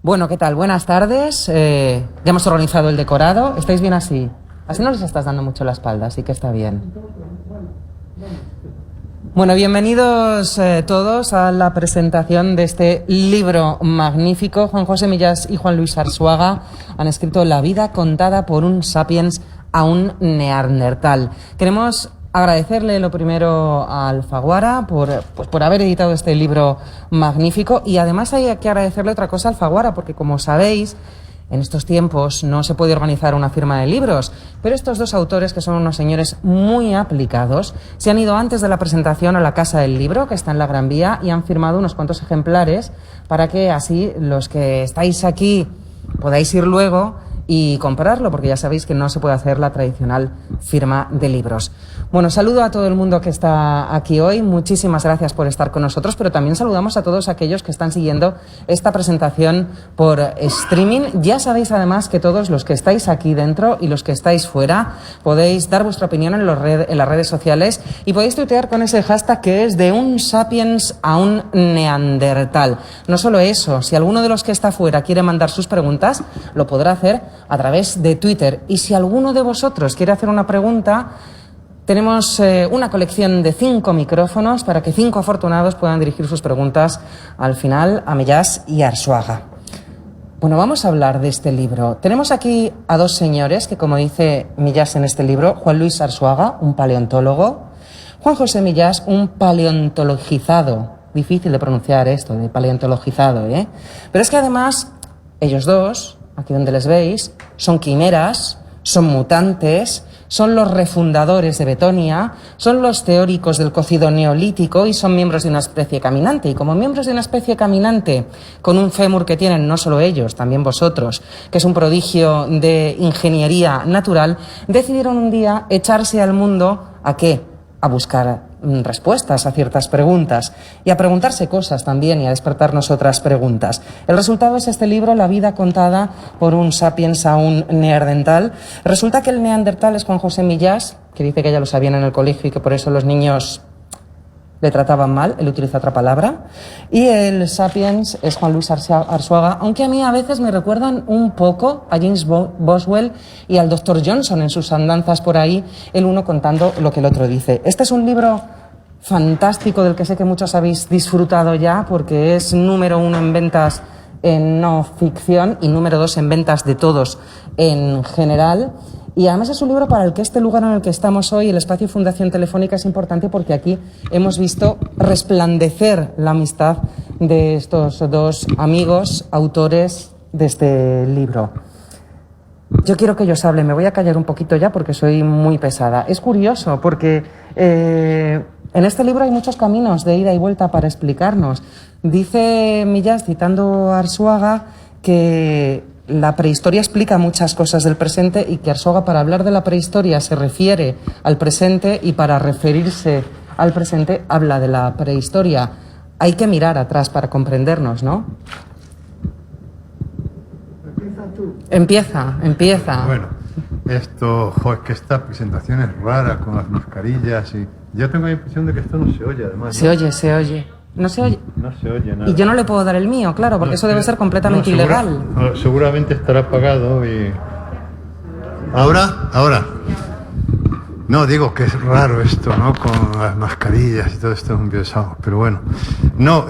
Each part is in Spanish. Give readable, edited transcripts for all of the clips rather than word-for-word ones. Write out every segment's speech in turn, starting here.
Bueno, ¿qué tal? Buenas tardes. Ya hemos organizado el decorado. ¿Estáis bien así? Así no les estás dando mucho la espalda, así que está bien. Bueno, bienvenidos todos a la presentación de este libro magnífico. Juan José Millás y Juan Luis Arzuaga han escrito La vida contada por un sapiens a un neandertal. Queremos agradecerle lo primero a Alfaguara por haber editado este libro magnífico, y además hay que agradecerle otra cosa a Alfaguara, porque como sabéis, en estos tiempos no se puede organizar una firma de libros, pero estos dos autores, que son unos señores muy aplicados, se han ido antes de la presentación a la Casa del Libro, que está en la Gran Vía, y han firmado unos cuantos ejemplares para que así los que estáis aquí podáis ir luego y comprarlo, porque ya sabéis que no se puede hacer la tradicional firma de libros. Bueno, saludo a todo el mundo que está aquí hoy, muchísimas gracias por estar con nosotros, pero también saludamos a todos aquellos que están siguiendo esta presentación por streaming. Ya sabéis además que todos los que estáis aquí dentro y los que estáis fuera podéis dar vuestra opinión en las redes sociales, y podéis tuitear con ese hashtag que es de un sapiens a un neandertal. No solo eso, si alguno de los que está fuera quiere mandar sus preguntas, lo podrá hacer a través de Twitter. Y si alguno de vosotros quiere hacer una pregunta, tenemos una colección de 5 micrófonos para que 5 afortunados puedan dirigir sus preguntas al final a Millás y Arzuaga. Bueno, vamos a hablar de este libro. Tenemos aquí a dos señores que, como dice Millás en este libro, Juan Luis Arzuaga, un paleontólogo, Juan José Millás, un paleontologizado. Difícil de pronunciar esto, de paleontologizado, ¿eh? Pero es que además ellos dos, aquí donde les veis, son quimeras, son mutantes, son los refundadores de Betonia, son los teóricos del cocido neolítico y son miembros de una especie caminante. Y como miembros de una especie caminante, con un fémur que tienen no solo ellos, también vosotros, que es un prodigio de ingeniería natural, decidieron un día echarse al mundo ¿a qué? A buscar respuestas a ciertas preguntas y a preguntarse cosas también y a despertarnos otras preguntas. El resultado es este libro, La vida contada por un sapiens a un neandertal. Resulta que el neandertal es Juan José Millás, que dice que ya lo sabían en el colegio y que por eso los niños le trataban mal, él utiliza otra palabra, y el sapiens es Juan Luis Arzuaga, aunque a mí a veces me recuerdan un poco a James Boswell y al Dr. Johnson en sus andanzas por ahí, el uno contando lo que el otro dice. Este es un libro fantástico del que sé que muchos habéis disfrutado ya, porque es número 1 en ventas en no ficción y número 2 en ventas de todos en general. Y además es un libro para el que este lugar en el que estamos hoy, el espacio Fundación Telefónica, es importante, porque aquí hemos visto resplandecer la amistad de estos dos amigos autores de este libro. Yo quiero que ellos hablen, me voy a callar un poquito ya porque soy muy pesada. Es curioso porque en este libro hay muchos caminos de ida y vuelta para explicarnos. Dice Millás, citando a Arzuaga, que la prehistoria explica muchas cosas del presente y que Arzuaga, para hablar de la prehistoria, se refiere al presente, y para referirse al presente habla de la prehistoria. Hay que mirar atrás para comprendernos, ¿no? Empieza tú. Empieza. Bueno, esto, es que esta presentación es rara con las mascarillas y yo tengo la impresión de que esto no se oye, además. Se oye. No se oye. No se oye nada. Y yo no le puedo dar el mío, claro, porque eso debe ser completamente ilegal. Seguramente estará apagado y... ¿Ahora? No, digo que es raro esto, ¿no? Con las mascarillas y todo esto es un pesado, pero bueno. No,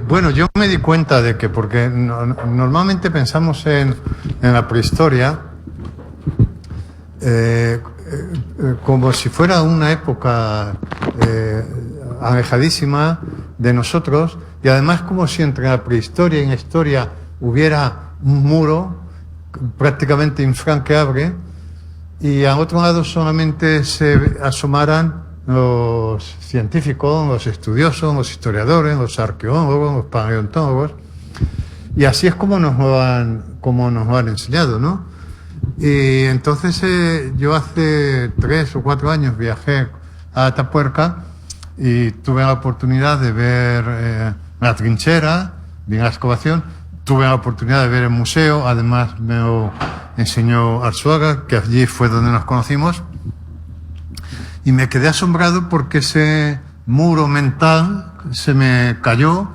bueno, yo me di cuenta de que, porque normalmente pensamos en la prehistoria como si fuera una época alejadísima de nosotros, y además como si entre la prehistoria y la historia hubiera un muro prácticamente infranqueable, y al otro lado solamente se asomaran los científicos, los estudiosos, los historiadores, los arqueólogos, los paleontólogos, y así es como nos lo han enseñado, ¿no? Y entonces yo hace 3 o 4 años viajé a Atapuerca y tuve la oportunidad de ver la trinchera, vi la excavación, tuve la oportunidad de ver el museo, además me lo enseñó Arzuaga, que allí fue donde nos conocimos, y me quedé asombrado porque ese muro mental se me cayó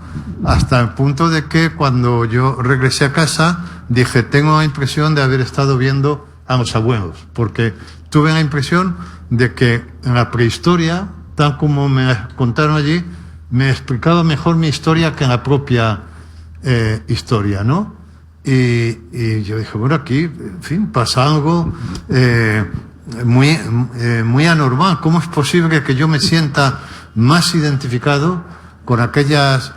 hasta el punto de que cuando yo regresé a casa dije, tengo la impresión de haber estado viendo a los abuelos, porque tuve la impresión de que en la prehistoria, tal como me contaron allí, me explicaba mejor mi historia que en la propia historia, ¿no? Y yo dije, bueno, aquí, en fin, pasa algo muy anormal. ¿Cómo es posible que yo me sienta más identificado con aquellas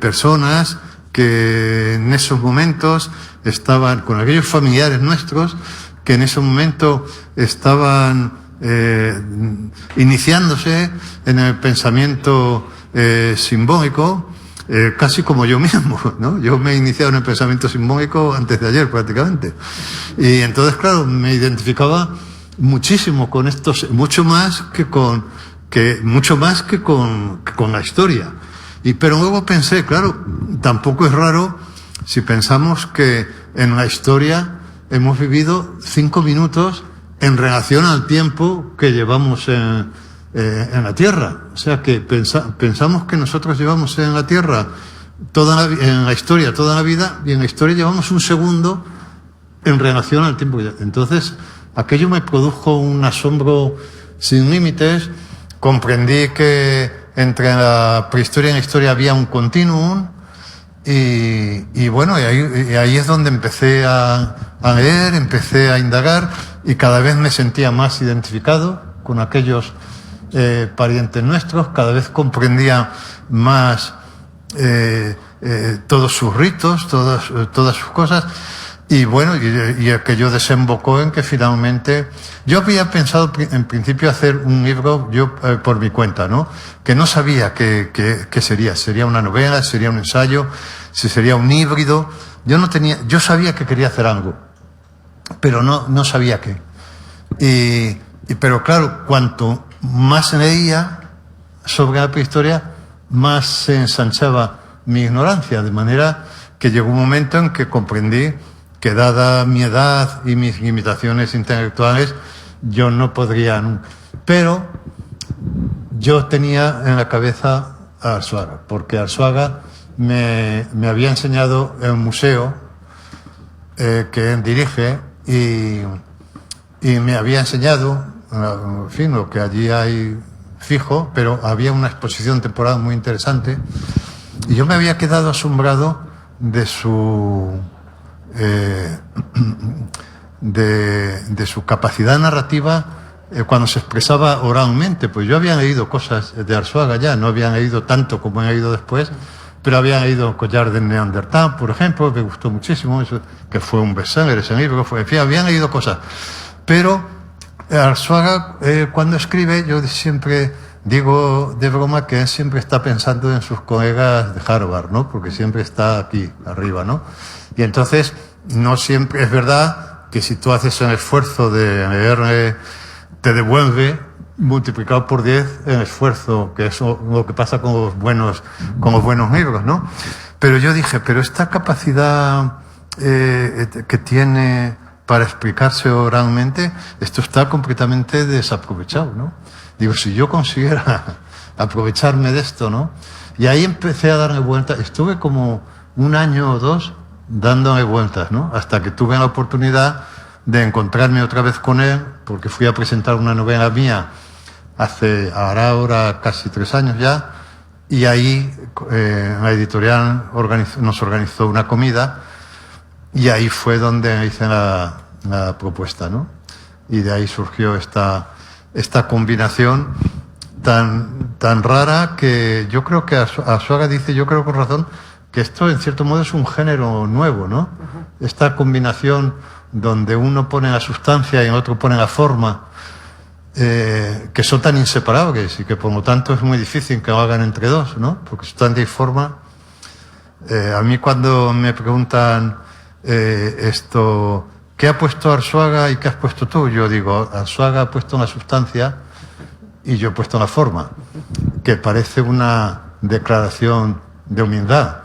personas que en esos momentos estaban, con aquellos familiares nuestros que en ese momento estaban iniciándose en el pensamiento simbólico, casi como yo mismo, ¿no? Yo me he iniciado en el pensamiento simbólico antes de ayer prácticamente. Y entonces, claro, me identificaba muchísimo con estos, mucho más que con la historia. Pero luego pensé, claro, tampoco es raro si pensamos que en la historia hemos vivido 5 minutos en relación al tiempo que llevamos en la Tierra. O sea que pensamos que nosotros llevamos en la Tierra en la historia toda la vida, y en la historia llevamos un segundo en relación al tiempo. Entonces, aquello me produjo un asombro sin límites. Comprendí que entre la prehistoria y la historia había un continuum, y bueno, y ahí es donde empecé a leer, empecé a indagar, y cada vez me sentía más identificado con aquellos parientes nuestros, cada vez comprendía más todos sus ritos, todas sus cosas. Y bueno, y aquello desembocó en que finalmente yo había pensado en principio hacer un libro yo por mi cuenta, ¿no? Que no sabía qué sería. ¿Sería una novela? ¿Sería un ensayo? ¿Si sería un híbrido? Yo sabía que quería hacer algo, pero no sabía qué. Pero claro, cuanto más leía sobre la prehistoria, más se ensanchaba mi ignorancia, de manera que llegó un momento en que comprendí que dada mi edad y mis limitaciones intelectuales, yo no podría nunca. Pero yo tenía en la cabeza a Arzuaga, porque Arzuaga me había enseñado el museo que él dirige, y me había enseñado, en fin, lo que allí hay fijo, pero había una exposición temporal muy interesante, y yo me había quedado asombrado de su capacidad narrativa cuando se expresaba oralmente. Pues yo había leído cosas de Arzuaga ya, no había leído tanto como he leído después, pero había leído El collar del Neandertal, por ejemplo, me gustó muchísimo, eso, que fue un bestseller ese libro, en fin, había leído cosas. Pero Arzuaga, cuando escribe, yo siempre digo de broma que él siempre está pensando en sus colegas de Harvard, ¿no? Porque siempre está aquí arriba, ¿no? Y entonces, no siempre es verdad que si tú haces un esfuerzo de leer, te devuelve multiplicado por 10 el esfuerzo, que es lo que pasa con los buenos libros, ¿no? Pero yo dije, pero esta capacidad que tiene para explicarse oralmente, esto está completamente desaprovechado, ¿no? Digo, si yo consiguiera aprovecharme de esto, ¿no? Y ahí empecé a darme vueltas, estuve como 1 año o 2 dándome vueltas, ¿no? Hasta que tuve la oportunidad de encontrarme otra vez con él, porque fui a presentar una novela mía hará ahora casi 3 años ya, y ahí la editorial nos organizó una comida, y ahí fue donde hice la propuesta, ¿no? Y de ahí surgió esta combinación tan rara, que yo creo que Arzuaga dice, yo creo con razón, que esto en cierto modo es un género nuevo, ¿no? Esta combinación donde uno pone la sustancia y el otro pone la forma, que son tan inseparables y que por lo tanto es muy difícil que lo hagan entre dos, ¿no? Porque sustancia y forma. A mí cuando me preguntan ¿qué ha puesto Arzuaga y qué has puesto tú? Yo digo, Arzuaga ha puesto la sustancia y yo he puesto la forma, que parece una declaración de humildad,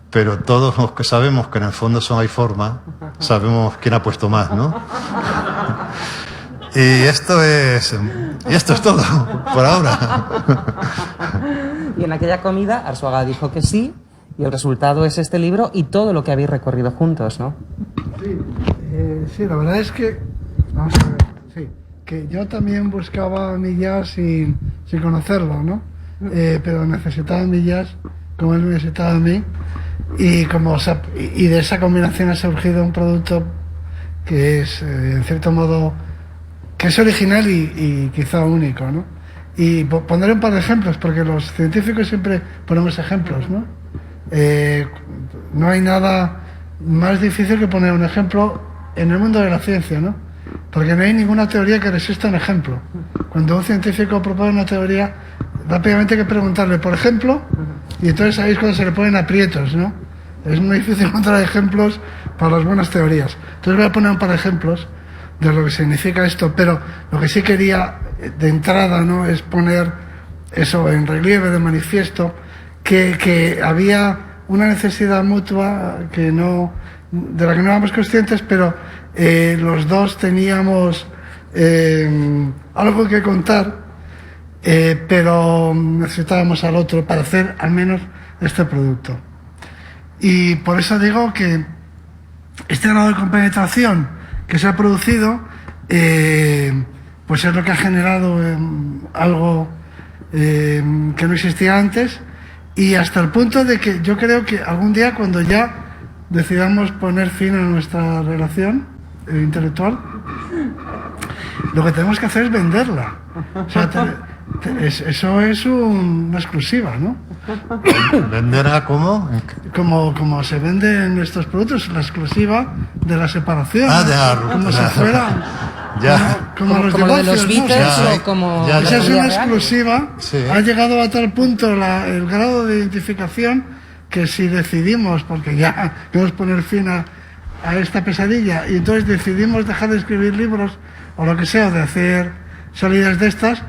pero todos los que sabemos que en el fondo solo hay forma, sabemos quién ha puesto más, ¿no? Y esto es todo por ahora. Y en aquella comida Arzuaga dijo que sí, y el resultado es este libro y todo lo que habéis recorrido juntos, ¿no? Sí, sí, la verdad es que, vamos a ver, sí, que yo también buscaba a Millás sin conocerlo, ¿no? Pero necesitaba a Millás como él me necesitaba a mí, y de esa combinación ha surgido un producto que es, en cierto modo, que es original y quizá único, ¿no? Y pondré un par de ejemplos, porque los científicos siempre ponemos ejemplos, ¿no? No hay nada más difícil que poner un ejemplo en el mundo de la ciencia, ¿no? Porque no hay ninguna teoría que resista un ejemplo. Cuando un científico propone una teoría, rápidamente hay que preguntarle, por ejemplo, y entonces ahí es cuando se le ponen aprietos, ¿no? Es muy difícil encontrar ejemplos para las buenas teorías. Entonces voy a poner un par de ejemplos de lo que significa esto, pero lo que sí quería de entrada, ¿no?, es poner eso en relieve, de manifiesto, que había una necesidad mutua de la que no éramos conscientes, pero los dos teníamos algo que contar, pero necesitábamos al otro para hacer al menos este producto. Y por eso digo que este grado de compenetración que se ha producido, pues es lo que ha generado algo que no existía antes, y hasta el punto de que yo creo que algún día, cuando ya decidamos poner fin a nuestra relación intelectual, lo que tenemos que hacer es venderla. O sea, eso es una exclusiva, ¿no? ¿Venderla cómo? Como se venden estos productos, la exclusiva de la separación. Ah, ya, como si fuera... Ya. Como los como divorcios, de los Beatles, ¿no? o como... ya, Esa es la una vida real. exclusiva. Sí. Ha llegado a tal punto el grado de identificación que si decidimos, porque ya queremos poner fin a esta pesadilla, y entonces decidimos dejar de escribir libros o lo que sea, o de hacer salidas de estas,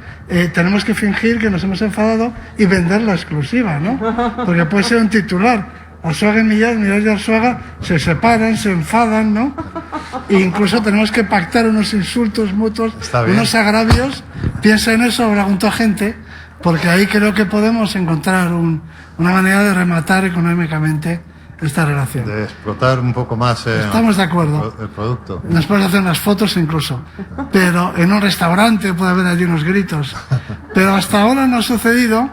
tenemos que fingir que nos hemos enfadado y vender la exclusiva, ¿no? Porque puede ser un titular. Arzuaga y Millás y Arzuaga se separan, se enfadan, ¿no? E incluso tenemos que pactar unos insultos mutuos, unos agravios. Piensa en eso, pregunto a gente, porque ahí creo que podemos encontrar una manera de rematar económicamente esta relación. De explotar un poco más Estamos de acuerdo. El producto. Nos podemos hacer unas fotos incluso, pero en un restaurante puede haber allí unos gritos. Pero hasta ahora no ha sucedido,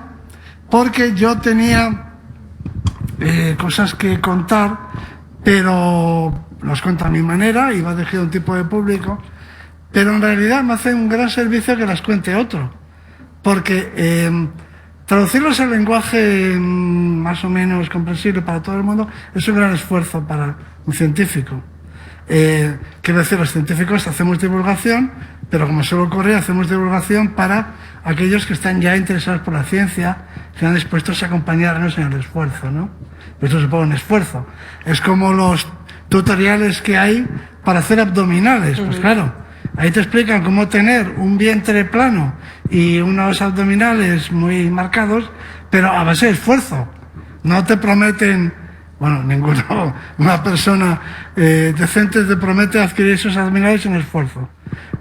porque yo tenía cosas que contar, pero los cuento a mi manera y va dirigido a un tipo de público, pero en realidad me hace un gran servicio que las cuente otro, porque traducirlos al lenguaje más o menos comprensible para todo el mundo es un gran esfuerzo para un científico. Quiero decir, los científicos hacemos divulgación, pero como suele ocurrir, hacemos divulgación para aquellos que están ya interesados por la ciencia, que están dispuestos a acompañarnos en el esfuerzo, ¿no? Esto supone un esfuerzo. Es como los tutoriales que hay para hacer abdominales. Pues claro, ahí te explican cómo tener un vientre plano y unos abdominales muy marcados, pero a base de esfuerzo. No te prometen, bueno, una persona decente te promete adquirir esos abdominales sin esfuerzo.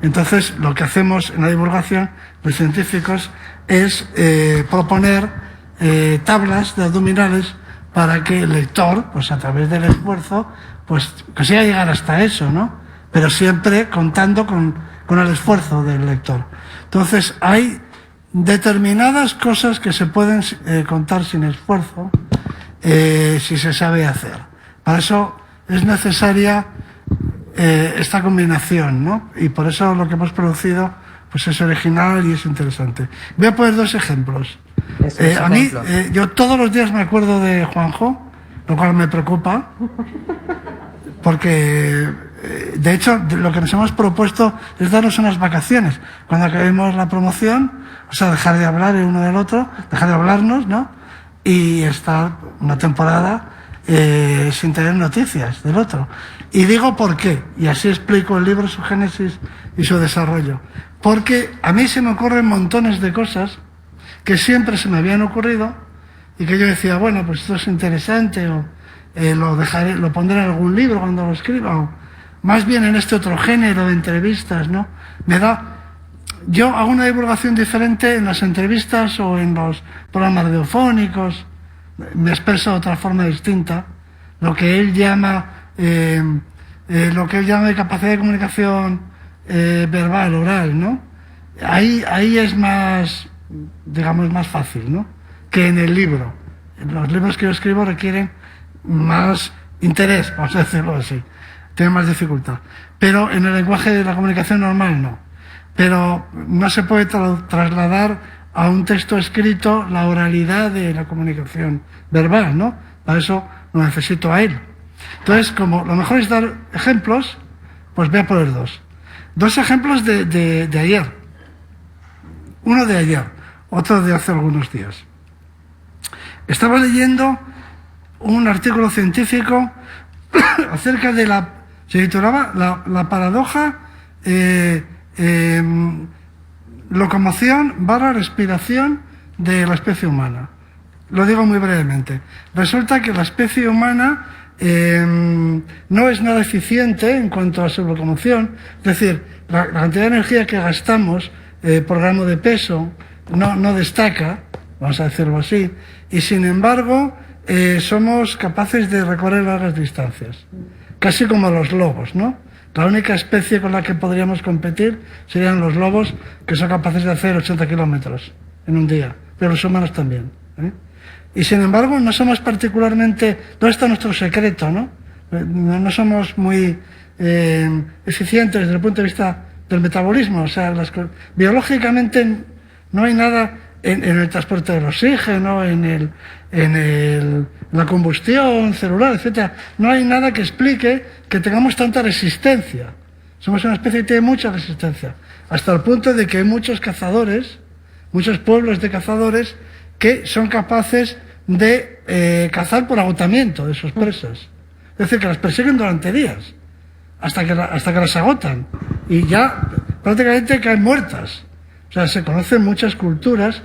Entonces, lo que hacemos en la divulgación, los científicos, es proponer tablas de abdominales para que el lector, pues a través del esfuerzo, pues consiga llegar hasta eso, ¿no? Pero siempre contando con el esfuerzo del lector. Entonces, hay determinadas cosas que se pueden contar sin esfuerzo, si se sabe hacer. Para eso es necesaria esta combinación, ¿no? Y por eso lo que hemos producido pues es original y es interesante. Voy a poner dos ejemplos. A mí, yo todos los días me acuerdo de Juanjo, lo cual me preocupa, porque de hecho lo que nos hemos propuesto es darnos unas vacaciones. Cuando acabemos la promoción, o sea, dejar de hablar el uno del otro, dejar de hablarnos, ¿no? Y estar una temporada sin tener noticias del otro. Y digo por qué, y así explico el libro, su génesis y su desarrollo. Porque a mí se me ocurren montones de cosas que siempre se me habían ocurrido y que yo decía, bueno, pues esto es interesante, o lo pondré en algún libro cuando lo escriba, o más bien en este otro género de entrevistas, ¿no? Me da yo hago una divulgación diferente en las entrevistas o en los programas radiofónicos, me expreso de otra forma distinta, lo que él llama de capacidad de comunicación verbal, oral, ¿no? Ahí es más, digamos, más fácil, ¿no? Que en el libro. Los libros que yo escribo requieren más interés, vamos a decirlo así, tienen más dificultad. Pero en el lenguaje de la comunicación normal no. Pero no se puede trasladar a un texto escrito la oralidad de la comunicación verbal, ¿no? Para eso lo necesito a él. Entonces, como lo mejor es dar ejemplos, pues voy a poner dos. Dos ejemplos de ayer. Uno de ayer, otro de hace algunos días. Estaba leyendo un artículo científico acerca de se titulaba la paradoja locomoción / respiración de la especie humana. Lo digo muy brevemente. Resulta que la especie humana no es nada eficiente en cuanto a su locomoción, es decir, la cantidad de energía que gastamos por gramo de peso no destaca, vamos a decirlo así, y sin embargo somos capaces de recorrer largas distancias, casi como los lobos, ¿no? La única especie con la que podríamos competir serían los lobos, que son capaces de hacer 80 kilómetros en un día, pero los humanos también, ¿eh? Y sin embargo no somos particularmente... ¿Dónde está nuestro secreto, no? No somos muy eficientes desde el punto de vista del metabolismo. O sea, biológicamente no hay nada en el transporte del oxígeno, en la combustión celular, etcétera. No hay nada que explique que tengamos tanta resistencia. Somos una especie que tiene mucha resistencia, hasta el punto de que hay muchos cazadores, muchos pueblos de cazadores que son capaces de cazar por agotamiento de sus presas. Es decir, que las persiguen durante días, hasta que las agotan, y ya prácticamente caen muertas. O sea, se conocen muchas culturas,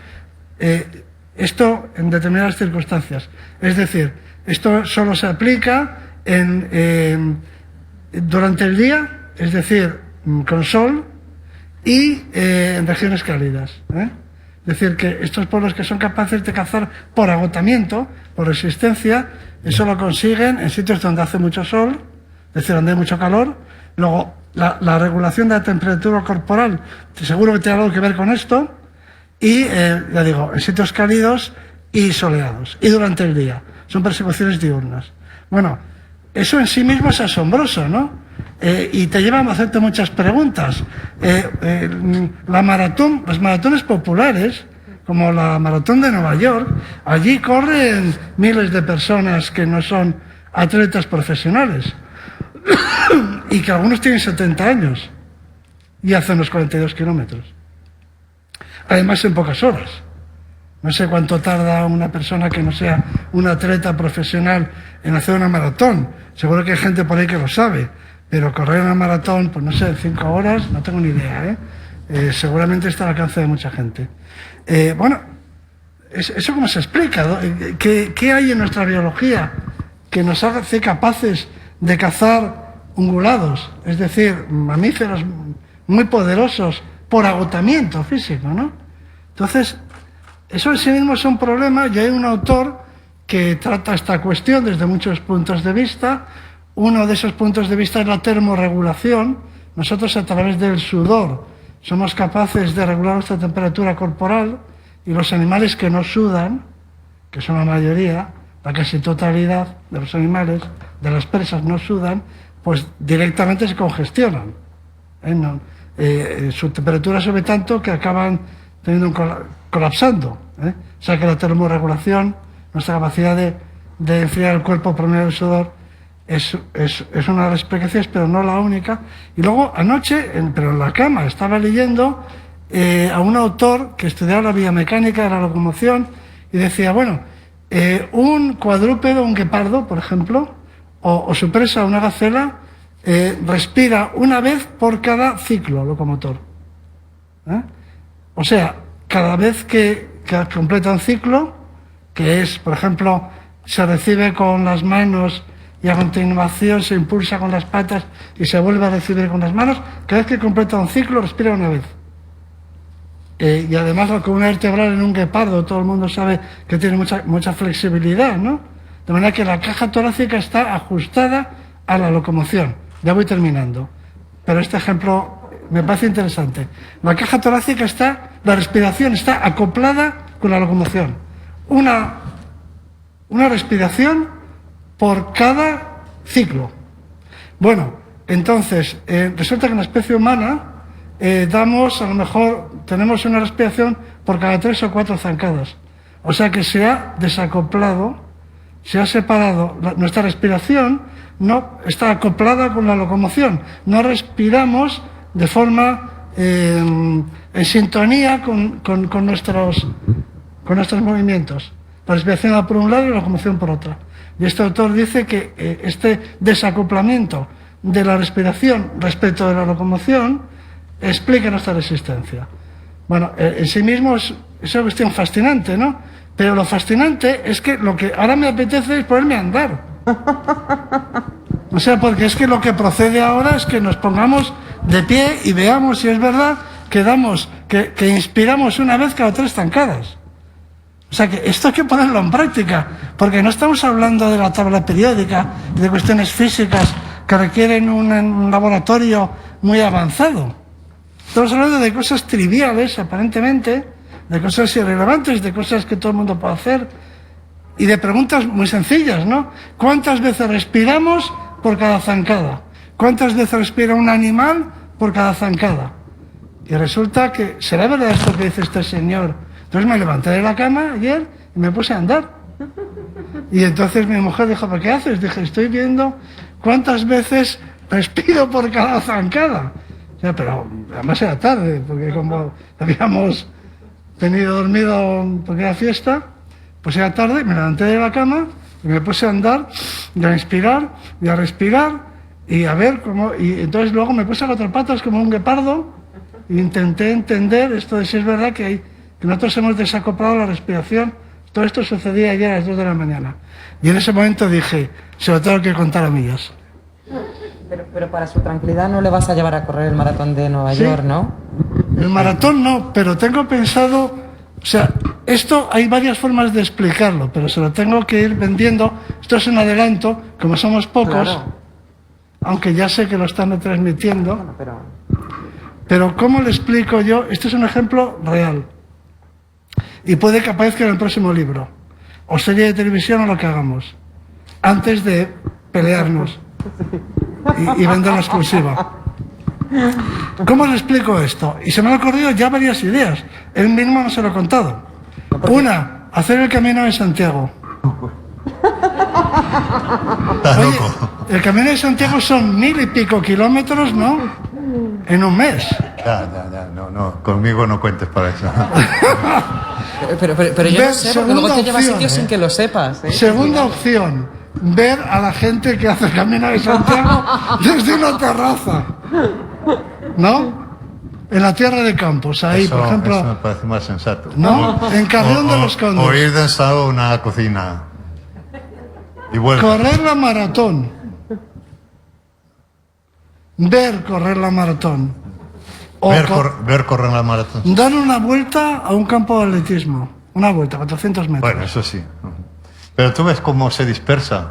esto en determinadas circunstancias. Es decir, esto solo se aplica durante el día, es decir, con sol, y en regiones cálidas, ¿eh? Es decir, que estos pueblos que son capaces de cazar por agotamiento, por resistencia, eso lo consiguen en sitios donde hace mucho sol, es decir, donde hay mucho calor. Luego, la regulación de la temperatura corporal, seguro que tiene algo que ver con esto, y, ya digo, en sitios cálidos y soleados, y durante el día. Son persecuciones diurnas. Bueno, eso en sí mismo es asombroso, ¿no? Y te lleva a hacerte muchas preguntas. Las maratones populares, como la maratón de Nueva York, allí corren miles de personas que no son atletas profesionales y que algunos tienen 70 años y hacen los 42 kilómetros. Además, en pocas horas. No sé cuánto tarda una persona que no sea un atleta profesional en hacer una maratón. Seguro que hay gente por ahí que lo sabe. Pero correr una maratón, pues no sé, 5 horas, no tengo ni idea, ¿eh? Seguramente está al alcance de mucha gente. Bueno, ¿eso cómo se explica, ¿no? ¿Qué hay en nuestra biología que nos hace capaces de cazar ungulados? Es decir, mamíferos muy poderosos por agotamiento físico, ¿no? Entonces, eso en sí mismo es un problema, y hay un autor que trata esta cuestión desde muchos puntos de vista. Uno de esos puntos de vista es la termorregulación. Nosotros, a través del sudor, somos capaces de regular nuestra temperatura corporal, y los animales que no sudan, que son la mayoría, la casi totalidad de los animales, de las presas no sudan, pues directamente se congestionan, ¿eh? Su temperatura sube tanto que acaban colapsando, ¿eh? O sea que la termorregulación, nuestra capacidad de enfriar el cuerpo por medio del sudor, es una de las explicaciones, pero no la única. Y luego anoche, pero en la cama, estaba leyendo a un autor que estudiaba la biomecánica de la locomoción, y decía, bueno, un cuadrúpedo, un guepardo, por ejemplo, o su presa, una gacela, respira una vez por cada ciclo locomotor, ¿eh? O sea, cada vez que completa un ciclo, que es, por ejemplo, se recibe con las manos y a continuación se impulsa con las patas y se vuelve a recibir con las manos, cada vez que completa un ciclo respira una vez. y además la columna vertebral en un guepardo, todo el mundo sabe que tiene mucha flexibilidad, ¿no? De manera que la caja torácica está ajustada a la locomoción. Ya voy terminando. Pero este ejemplo me parece interesante. La caja torácica la respiración está acoplada con la locomoción. Una respiración por cada ciclo. Bueno, entonces, resulta que en la especie humana a lo mejor tenemos una respiración por cada 3 o 4 zancadas. O sea que se ha desacoplado, se ha separado. Nuestra respiración no está acoplada con la locomoción. No respiramos de forma en sintonía con nuestros movimientos. La respiración va por un lado y la locomoción por otra. Y este autor dice que este desacoplamiento de la respiración respecto de la locomoción explica nuestra resistencia. Bueno, en sí mismo es una cuestión fascinante, ¿no? Pero lo fascinante es que lo que ahora me apetece es ponerme a andar. O sea, porque es que lo que procede ahora es que nos pongamos de pie y veamos si es verdad que inspiramos una vez cada 3 zancadas. O sea, que esto hay que ponerlo en práctica, porque no estamos hablando de la tabla periódica, de cuestiones físicas que requieren un laboratorio muy avanzado. Estamos hablando de cosas triviales, aparentemente, de cosas irrelevantes, de cosas que todo el mundo puede hacer, y de preguntas muy sencillas, ¿no? ¿Cuántas veces respiramos por cada zancada? ¿Cuántas veces respira un animal por cada zancada? Y resulta que, ¿será verdad esto que dice este señor? Entonces me levanté de la cama ayer y me puse a andar. Y entonces mi mujer dijo, ¿pero qué haces? Dije, estoy viendo cuántas veces respiro por cada zancada. O sea, pero además era tarde, porque como habíamos tenido dormido porque era fiesta, pues era tarde, me levanté de la cama y me puse a andar, y a inspirar y a respirar y a ver cómo... Y entonces luego me puse a 4 patas como un guepardo e intenté entender esto de si es verdad que nosotros hemos desacoplado la respiración. Todo esto sucedía ayer a las 2 de la mañana. Y en ese momento dije, se lo tengo que contar a Millas. Pero para su tranquilidad no le vas a llevar a correr el maratón de Nueva York, ¿no? El maratón no, pero tengo pensado... O sea, esto hay varias formas de explicarlo, pero se lo tengo que ir vendiendo. Esto es un adelanto, como somos pocos, claro. Aunque ya sé que lo están retransmitiendo. Bueno, pero ¿cómo le explico yo? Este es un ejemplo real. Y puede que aparezca en el próximo libro, o serie de televisión, o lo que hagamos, antes de pelearnos y vender la exclusiva. ¿Cómo le explico esto? Y se me han ocurrido ya varias ideas. Él mismo no se lo he contado. Una, hacer el Camino de Santiago. Oye, el Camino de Santiago son 1000 y pico kilómetros, ¿no? En un mes. Ya, no, conmigo no cuentes para eso. pero yo no sé, porque luego te llevas sitios sin que lo sepas. Segunda opción, ver a la gente que hace el Camino de Santiago desde una terraza, ¿no? En la tierra de Campos, ahí, por ejemplo. Eso me parece más sensato. ¿No? En Carrión de los Condes. O ir de ensado a una cocina. Y vuelve. Correr la maratón. Ver correr la maratón. Ver correr la maratón. Dar una vuelta a un campo de atletismo. Una vuelta, 400 metros. Bueno, eso sí. Pero tú ves cómo se dispersa.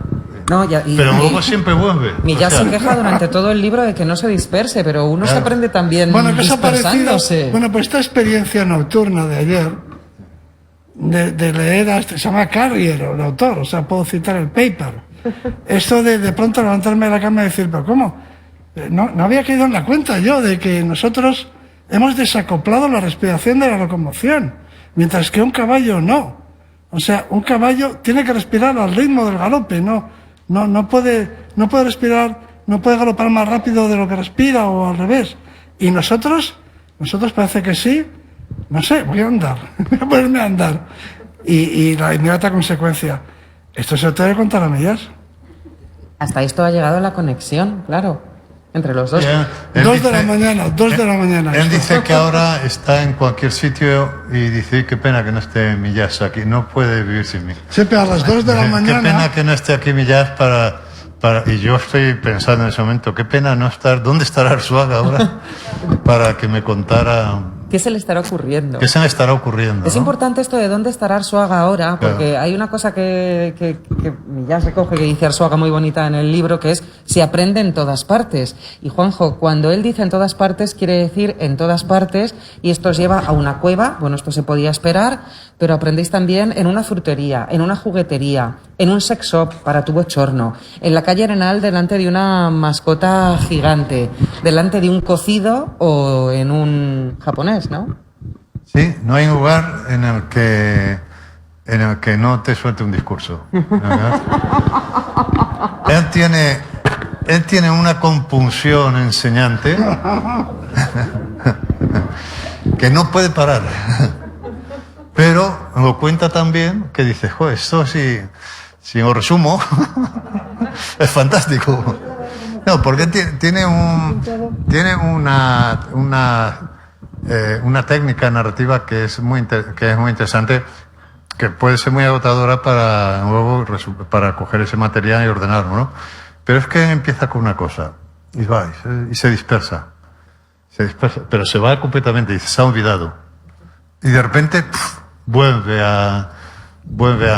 No, pero luego siempre vuelve. Millas se queja durante todo el libro de que no se disperse, pero uno se aprende también dispersándose. Bueno, pues esta experiencia nocturna de ayer, de leer a se llama Carrier, el autor, o sea, puedo citar el paper. Esto de pronto levantarme de la cama y decir, pero ¿cómo? No había caído en la cuenta yo de que nosotros hemos desacoplado la respiración de la locomoción, mientras que un caballo no. O sea, un caballo tiene que respirar al ritmo del galope, no puede respirar, no puede galopar más rápido de lo que respira o al revés. Y nosotros parece que sí, no sé, voy a andar, voy a ponerme a andar. Y la inmediata consecuencia, esto se lo tengo que contar a Millas. Hasta esto ha llegado la conexión, claro, entre los dos. 2 de la mañana. Él dice que ahora está en cualquier sitio y dice, qué pena que no esté Millas aquí, no puede vivir sin mí. Siempre a las 2 de la mañana. Qué pena que no esté aquí Millas y yo estoy pensando en ese momento, qué pena no estar, ¿dónde estará Arzuaga ahora? Para que me contara ¿Qué se le estará ocurriendo? ¿Qué se le estará ocurriendo? Es ¿no? importante esto de dónde estará Arzuaga ahora, porque Claro. hay una cosa que ya recoge, que dice Arzuaga muy bonita en el libro, que es se aprende en todas partes. Y Juanjo, cuando él dice en todas partes, quiere decir en todas partes, y esto os lleva a una cueva, bueno, esto se podía esperar, pero aprendéis también en una frutería, en una juguetería, en un sex shop para tu bochorno, en la calle Arenal delante de una mascota gigante, delante de un cocido o en un japonés, ¿no? Sí, no hay lugar en el que no te suelte un discurso. ¿Verdad? Él tiene una compunción enseñante que no puede parar. Pero lo cuenta también que dice, joder, esto si lo resumo, es fantástico. No, porque tiene una técnica narrativa que es muy interesante, que puede ser muy agotadora para luego para coger ese material y ordenarlo, ¿no? Pero es que empieza con una cosa y se dispersa, pero se va completamente y se ha olvidado. Y de repente vuelve al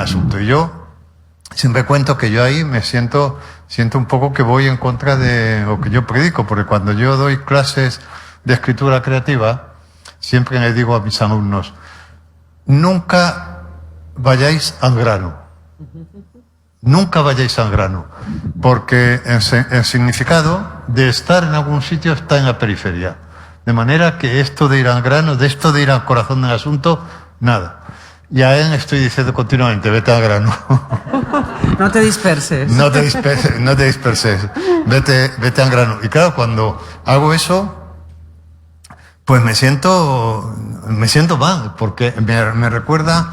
asunto. Y yo siempre cuento que yo ahí me siento un poco que voy en contra de lo que yo predico, porque cuando yo doy clases de escritura creativa, siempre le digo a mis alumnos, nunca vayáis al grano. Nunca vayáis al grano, porque el significado de estar en algún sitio está en la periferia. De manera que esto de ir al grano, de esto de ir al corazón del asunto, nada. Y a él estoy diciendo continuamente, vete al grano. No te disperses. No te disperses. Vete al grano. Y claro, cuando hago eso, pues me siento mal, porque me recuerda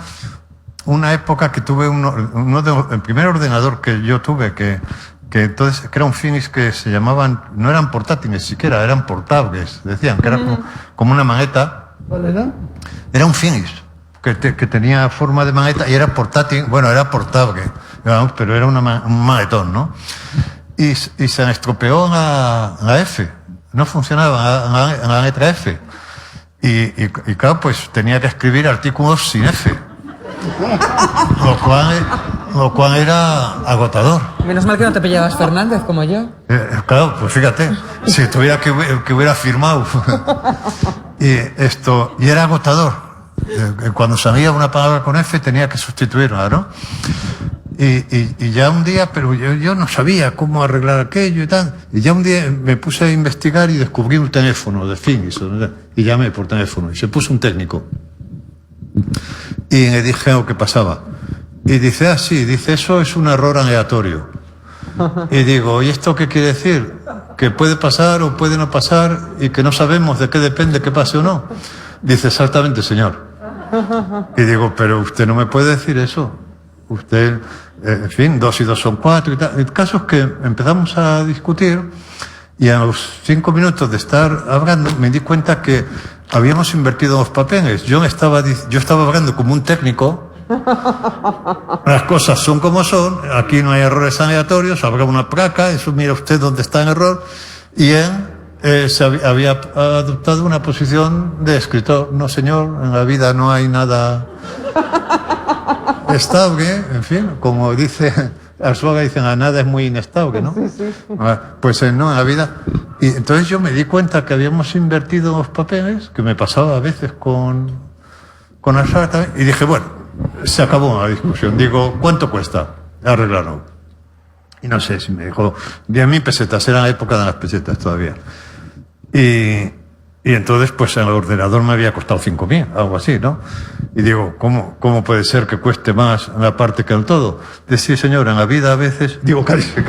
una época que tuve el primer ordenador que yo tuve, que entonces que era un Phoenix que se llamaban, no eran portátiles siquiera, eran portables, decían que era como una maneta. ¿Cuál era? Era un Phoenix que tenía forma de maneta y era portátil, bueno, era portable, digamos, pero era un maletón, ¿no? Y se me estropeó la F, no funcionaba en la letra F. Y claro, pues tenía que escribir artículos sin F. Lo cual era agotador. Menos mal que no te pillabas Fernández como yo. Claro, pues fíjate, si tuviera que hubiera firmado. Y era agotador. Cuando salía una palabra con F tenía que sustituirla, ¿no? Y ya un día, pero yo no sabía cómo arreglar aquello y tal. Y ya un día me puse a investigar y descubrí un teléfono de Phoenix. Y llamé por teléfono y se puso un técnico. Y le dije lo que pasaba. Y dice, sí, dice, eso es un error aleatorio. Y digo, ¿y esto qué quiere decir? Que puede pasar o puede no pasar y que no sabemos de qué depende que pase o no. Dice, exactamente, señor. Y digo, pero usted no me puede decir eso. Usted, en fin, 2 y 2 son 4 y tal. El caso es que empezamos a discutir y a los 5 minutos de estar hablando me di cuenta que habíamos invertido los papeles. Yo estaba hablando como un técnico. Las cosas son como son, aquí no hay errores aleatorios, habrá una placa, eso mira usted dónde está el error. Y él había adoptado una posición de escritor. No, señor, en la vida no hay nada estable, en fin, como dice Arzuaga, dicen, a nada es muy inestable, ¿no? Sí. Pues no, en la vida. Y entonces yo me di cuenta que habíamos invertido los papeles, que me pasaba a veces con Arzuaga también, y dije, bueno, se acabó la discusión. Digo, ¿cuánto cuesta arreglarlo? Y no sé si me dijo 10.000 pesetas, era la época de las pesetas todavía. Y entonces, pues el ordenador me había costado 5.000, algo así, ¿no? Y digo, ¿cómo puede ser que cueste más la parte que el todo? Dice, sí, señor, en la vida a veces... Digo, cállese.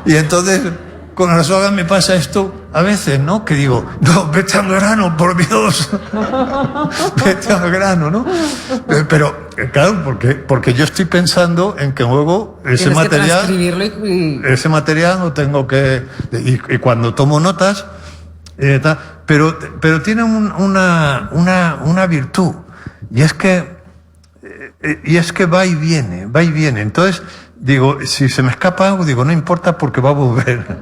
Y entonces, con Arzuaga me pasa esto a veces, ¿no? Que digo, no, vete al grano, por Dios. Vete al grano, ¿no? Pero, claro, porque yo estoy pensando en que luego ese material lo tengo que... Y cuando tomo notas, pero tiene una virtud, y es que va y viene. Entonces, digo, si se me escapa algo, digo, no importa porque va a volver.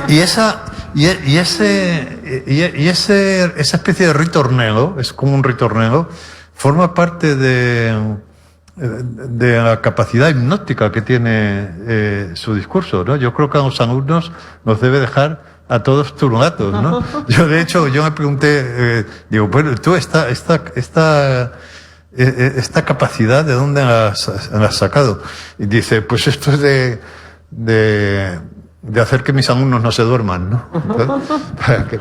Y Esa especie de ritornello, es como un ritornello, forma parte de la capacidad hipnótica que tiene su discurso, ¿no? Yo creo que a los alumnos nos debe dejar a todos turulatos, ¿no? Yo, de hecho, yo me pregunté, digo, bueno, tú esta capacidad, ¿de dónde la has sacado? Y dice, pues esto es de hacer que mis alumnos no se duerman, ¿no? Entonces,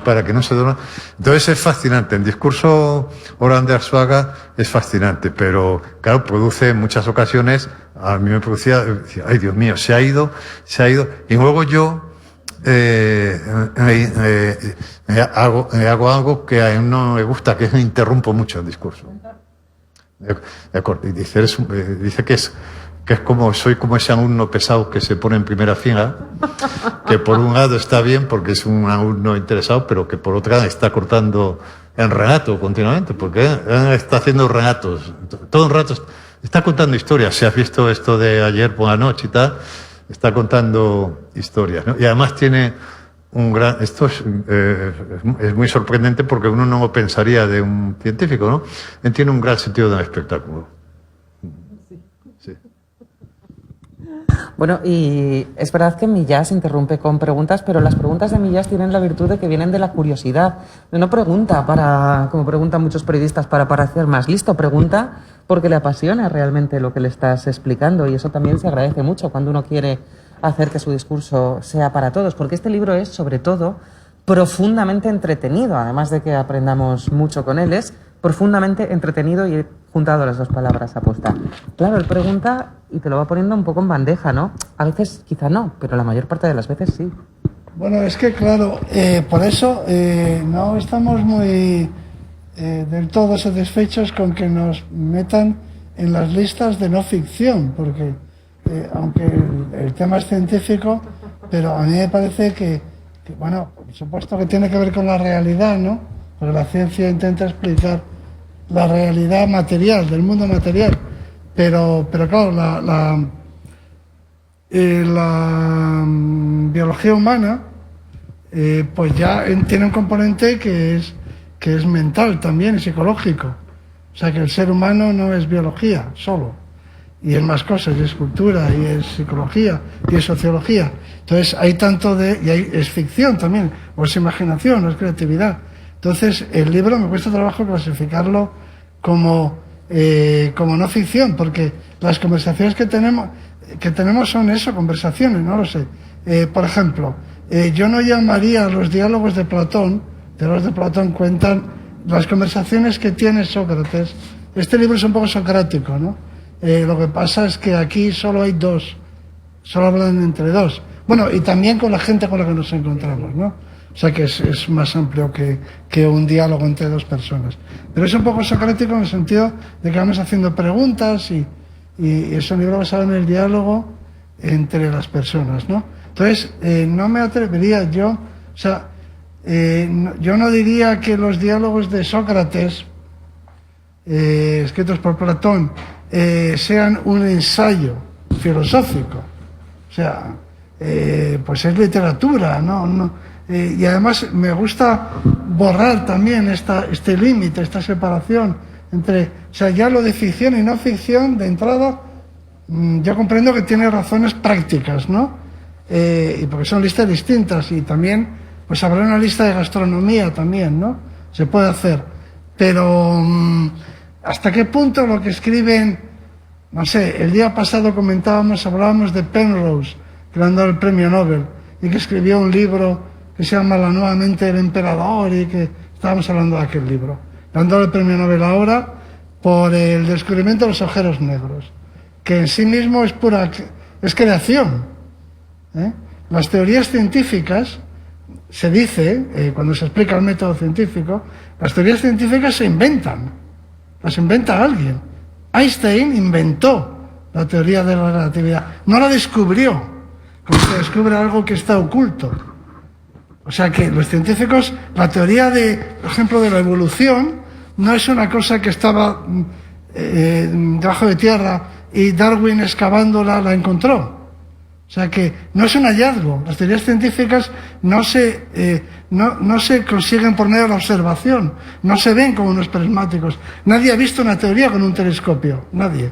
para que no se duerman. Entonces es fascinante. El discurso oral de Arzuaga es fascinante, pero claro, produce en muchas ocasiones, a mí me producía, ay Dios mío, se ha ido. Y luego yo hago algo que a él no me gusta, que es que interrumpo mucho el discurso. De acuerdo. Y dice que es soy como ese alumno pesado que se pone en primera fila, que por un lado está bien porque es un alumno interesado, pero que por otra está cortando el relato continuamente, porque está haciendo relatos, todo el rato está contando historias. Si has visto esto de ayer por la noche y tal, está contando historias, ¿no? Y además tiene esto es muy sorprendente porque uno no lo pensaría de un científico, ¿no? Él tiene un gran sentido del espectáculo. Sí. Bueno, y es verdad que Millás interrumpe con preguntas, pero las preguntas de Millás tienen la virtud de que vienen de la curiosidad. No pregunta como preguntan muchos periodistas, para parecer más listo, pregunta porque le apasiona realmente lo que le estás explicando, y eso también se agradece mucho cuando uno quiere hacer que su discurso sea para todos, porque este libro es, sobre todo, profundamente entretenido, además de que aprendamos mucho con él, es profundamente entretenido, y he juntado las dos palabras aposta. Claro, él pregunta y te lo va poniendo un poco en bandeja, ¿no? A veces quizá no, pero la mayor parte de las veces sí. Bueno, es que claro, por eso no estamos muy del todo satisfechos con que nos metan en las listas de no ficción, porque aunque el tema es científico, pero a mí me parece que, bueno, por supuesto que tiene que ver con la realidad, ¿no? Porque la ciencia intenta explicar la realidad material, del mundo material, pero claro, la biología humana pues ya tiene un componente que es mental también, y psicológico. O sea que el ser humano no es biología solo, y es más cosas, y es cultura, y es psicología, y es sociología. Entonces hay es ficción también, o es imaginación, o es creatividad. Entonces el libro me cuesta trabajo clasificarlo como no ficción, porque las conversaciones que tenemos son eso, conversaciones, no lo sé. Por ejemplo, yo no llamaría a los diálogos de Platón. Los de Platón cuentan las conversaciones que tiene Sócrates. Este libro es un poco socrático, ¿no? Lo que pasa es que aquí solo hay dos, solo hablan entre dos. Bueno, y también con la gente con la que nos encontramos, ¿no? O sea que es más amplio que un diálogo entre dos personas. Pero es un poco socrático en el sentido de que vamos haciendo preguntas y es un libro basado en el diálogo entre las personas, ¿no? Entonces, no me atrevería yo no diría que los diálogos de Sócrates, escritos por Platón, sean un ensayo filosófico. O sea, pues es literatura, ¿no? Y además me gusta borrar también este límite, esta separación entre, o sea, ya lo de ficción y no ficción, de entrada, yo comprendo que tiene razones prácticas, ¿no? Y porque son listas distintas, y también, pues habrá una lista de gastronomía también, ¿no? Se puede hacer. Pero, ¿hasta qué punto lo que escriben, no sé, el día pasado hablábamos de Penrose, que le han dado el premio Nobel, y que escribió un libro que se llama La nueva mente del emperador, y que estábamos hablando de aquel libro. Le han dado el premio Nobel ahora por el descubrimiento de los agujeros negros, que en sí mismo es creación. Las teorías científicas, se dice, cuando se explica el método científico, las teorías científicas se inventan, las inventa alguien. Einstein inventó la teoría de la relatividad, no la descubrió, como se descubre algo que está oculto. O sea que los científicos, la teoría por ejemplo, de la evolución, no es una cosa que estaba debajo de tierra y Darwin excavándola la encontró. O O sea que no es un hallazgo. Las teorías científicas no se consiguen por medio de la observación, no se ven como unos prismáticos. Nadie ha visto una teoría con un telescopio, nadie.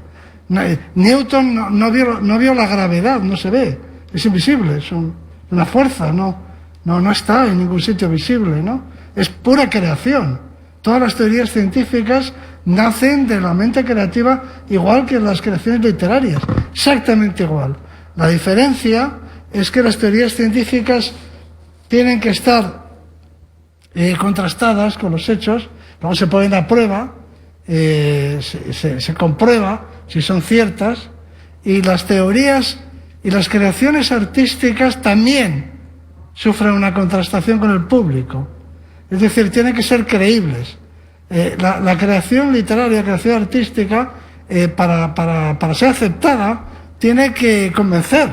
Newton no vio la gravedad, no se ve, es invisible, es una fuerza, no está en ningún sitio visible, ¿no? Es pura creación. Todas las teorías científicas nacen de la mente creativa, igual que las creaciones literarias, exactamente igual. La diferencia es que las teorías científicas tienen que estar contrastadas con los hechos, luego se ponen a prueba, se comprueba si son ciertas, y las teorías y las creaciones artísticas también sufren una contrastación con el público. Es decir, tienen que ser creíbles. La creación literaria, la creación artística, para ser aceptada, tiene que convencer,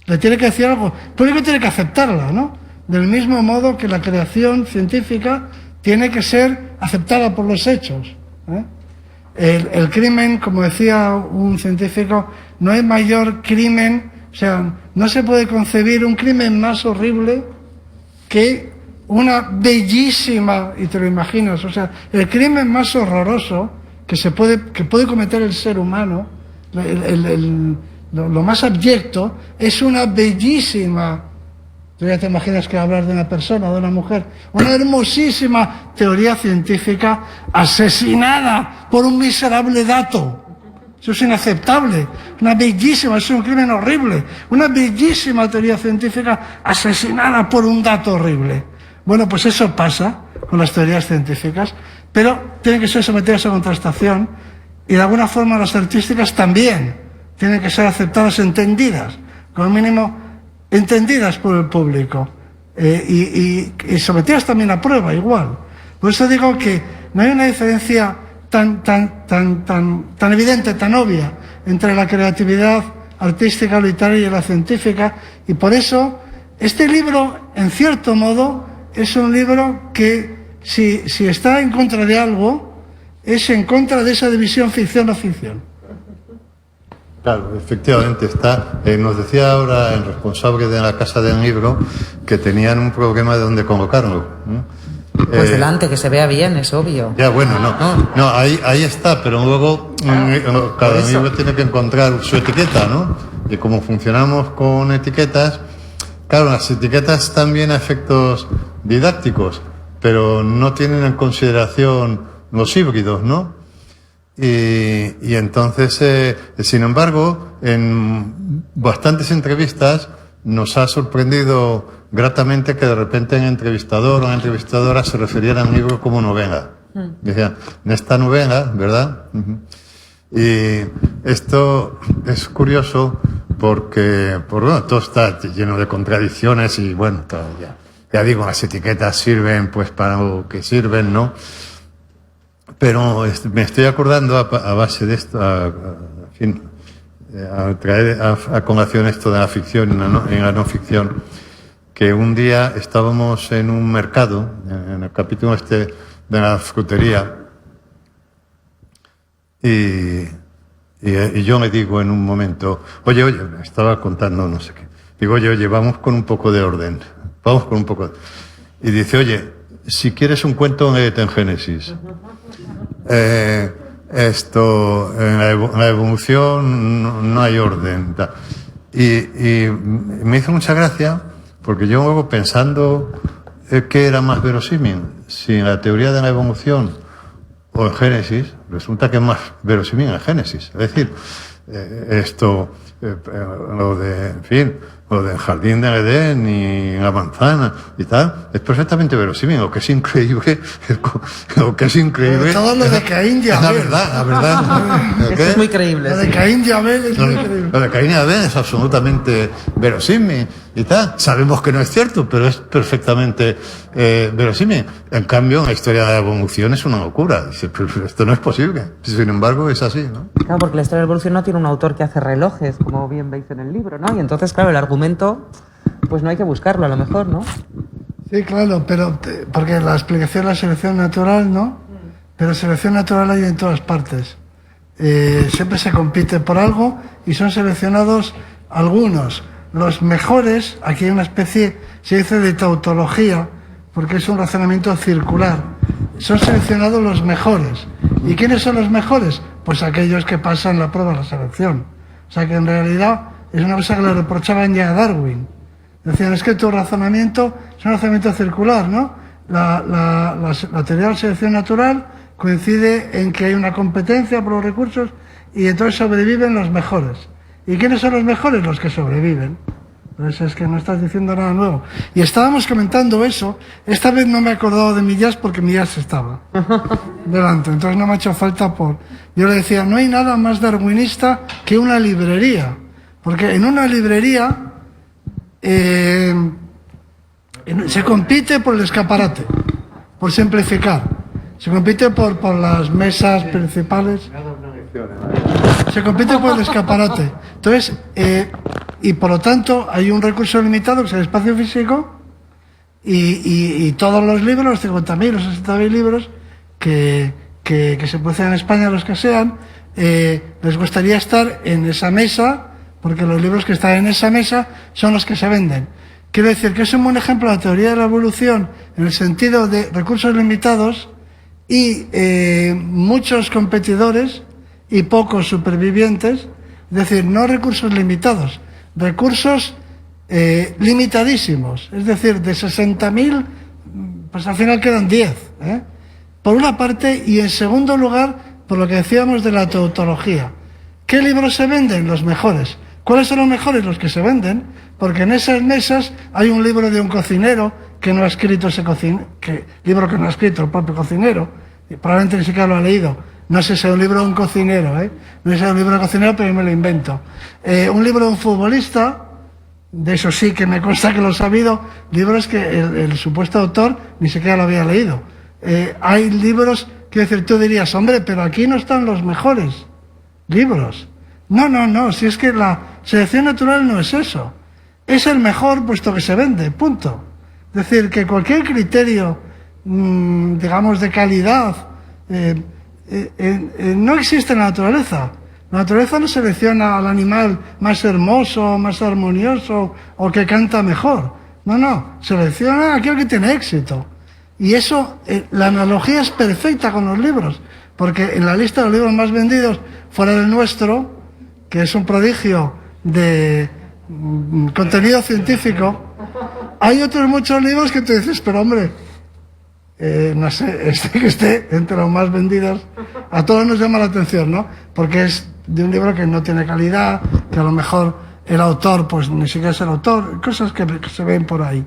le tiene que decir algo, el público tiene que aceptarla, ¿no? Del mismo modo que la creación científica tiene que ser aceptada por los hechos, ¿eh? El crimen, como decía un científico, no hay mayor crimen, o sea, no se puede concebir un crimen más horrible que una bellísima, y te lo imaginas, o sea, el crimen más horroroso que puede cometer el ser humano, lo más abyecto, es una bellísima, tú ya te imaginas que hablar de una persona, de una mujer, una hermosísima teoría científica asesinada por un miserable dato. Eso es inaceptable. Una bellísima, es un crimen horrible. Una bellísima teoría científica asesinada por un dato horrible. Bueno, pues eso pasa con las teorías científicas, pero tienen que ser sometidas a contrastación, y de alguna forma las artísticas también tienen que ser aceptadas, entendidas, como mínimo entendidas por el público, y sometidas también a prueba igual. Por eso digo que no hay una diferencia tan evidente, tan obvia entre la creatividad artística, literaria y la científica, y por eso este libro, en cierto modo, es un libro que si está en contra de algo, es en contra de esa división ficción o ficción. Claro, efectivamente está. Nos decía ahora el responsable de la Casa del Libro que tenían un problema de dónde colocarlo, ¿no? Pues delante, que se vea bien, es obvio. Ya, bueno, no, ahí está, pero luego cada libro tiene que encontrar su etiqueta, ¿no? Y como funcionamos con etiquetas, claro, las etiquetas también a efectos didácticos, pero no tienen en consideración los híbridos, ¿no? Y entonces, sin embargo, en bastantes entrevistas nos ha sorprendido gratamente que de repente un entrevistador o una entrevistadora se refiriera al libro como novela. Decían, en esta novela, ¿verdad? Y esto es curioso porque, bueno, todo está lleno de contradicciones y, bueno, todo ya digo, las etiquetas sirven pues para lo que sirven, ¿no? Pero me estoy acordando a base de esto, a traer a colación esto de la ficción en la no ficción, que un día estábamos en un mercado, en el capítulo de la frutería, y yo me digo en un momento, oye, me estaba contando no sé qué, digo, oye, vamos con un poco de orden, y dice, oye, si quieres un cuento, léete en Génesis. Esto, en la evolución no hay orden. Y me hizo mucha gracia, porque yo luego pensando qué era más verosímil, si en la teoría de la evolución o en Génesis, resulta que es más verosímil en Génesis. Es decir, lo del jardín del Edén y la manzana y tal, es perfectamente verosímil. Lo que es increíble, todo lo de Caín y Abel. La verdad. Eso es muy creíble. Lo de Caín y Abel es muy creíble. Lo de Caín y Abel es absolutamente verosímil y tal. Sabemos que no es cierto, pero es perfectamente verosímil. En cambio, en la historia de la evolución es una locura. Dice, pero esto no es posible. Sin embargo, es así, ¿no? Claro, porque la historia de la evolución no tiene un autor que hace relojes, como bien veis en el libro, ¿no? Y entonces, claro, el argumento, pues no hay que buscarlo, a lo mejor, ¿no? Sí, claro, pero porque la explicación de la selección natural, ¿no? Pero selección natural hay en todas partes. Siempre se compite por algo y son seleccionados algunos. los mejores, aquí hay una especie, se dice de tautología, porque es un razonamiento circular. Son seleccionados los mejores. ¿Y quiénes son los mejores? Pues aquellos que pasan la prueba de la selección. O sea que en realidad es una cosa que le reprochaban ya a Darwin. Decían, es que tu razonamiento es un razonamiento circular, ¿no? La teoría de la selección natural coincide en que hay una competencia por los recursos y entonces sobreviven los mejores. ¿Y quiénes son los mejores? Los que sobreviven. Entonces es que no estás diciendo nada nuevo. Y estábamos comentando eso. Esta vez no me he acordado de Millás porque Millás estaba delante. Entonces no me ha hecho falta por... Yo le decía, no hay nada más darwinista que una librería. Porque en una librería se compite por el escaparate, por simplificar. Se compite por las mesas principales. Se compite por el escaparate. Entonces, y por lo tanto, hay un recurso limitado que es el espacio físico y todos los libros, los 50.000 o 60.000 libros que se producen en España, los que sean, les gustaría estar en esa mesa, porque los libros que están en esa mesa son los que se venden. Quiero decir que es un buen ejemplo de la teoría de la evolución en el sentido de recursos limitados y muchos competidores y pocos supervivientes, es decir, no recursos limitados, recursos limitadísimos, es decir, de 60.000, pues al final quedan 10, por una parte, y en segundo lugar, por lo que decíamos de la tautología. ¿Qué libros se venden? Los mejores. ¿Cuáles son los mejores? Los que se venden, porque en esas mesas hay un libro de un cocinero que no ha escrito ese libro que no ha escrito el propio cocinero, y probablemente ni siquiera lo ha leído. No sé si es un libro de un cocinero, no sé si es un libro de un cocinero, pero yo me lo invento. Un libro de un futbolista, de eso sí que me consta que lo he sabido, libros que el supuesto autor ni siquiera lo había leído. Hay libros que decir, tú dirías, hombre, pero aquí no están los mejores libros. No, si es que la selección natural no es eso. Es el mejor puesto que se vende, punto. Es decir, que cualquier criterio, digamos, de calidad, no existe en la naturaleza. La naturaleza no selecciona al animal más hermoso, más armonioso o que canta mejor. No, selecciona a aquel que tiene éxito. Y eso, la analogía es perfecta con los libros, porque en la lista de los libros más vendidos, fuera del nuestro, que es un prodigio de contenido científico, hay otros muchos libros que tú dices, pero hombre, no sé, que esté entre los más vendidos, a todos nos llama la atención, ¿no? Porque es de un libro que no tiene calidad, que a lo mejor el autor, pues ni siquiera es el autor, cosas que se ven por ahí.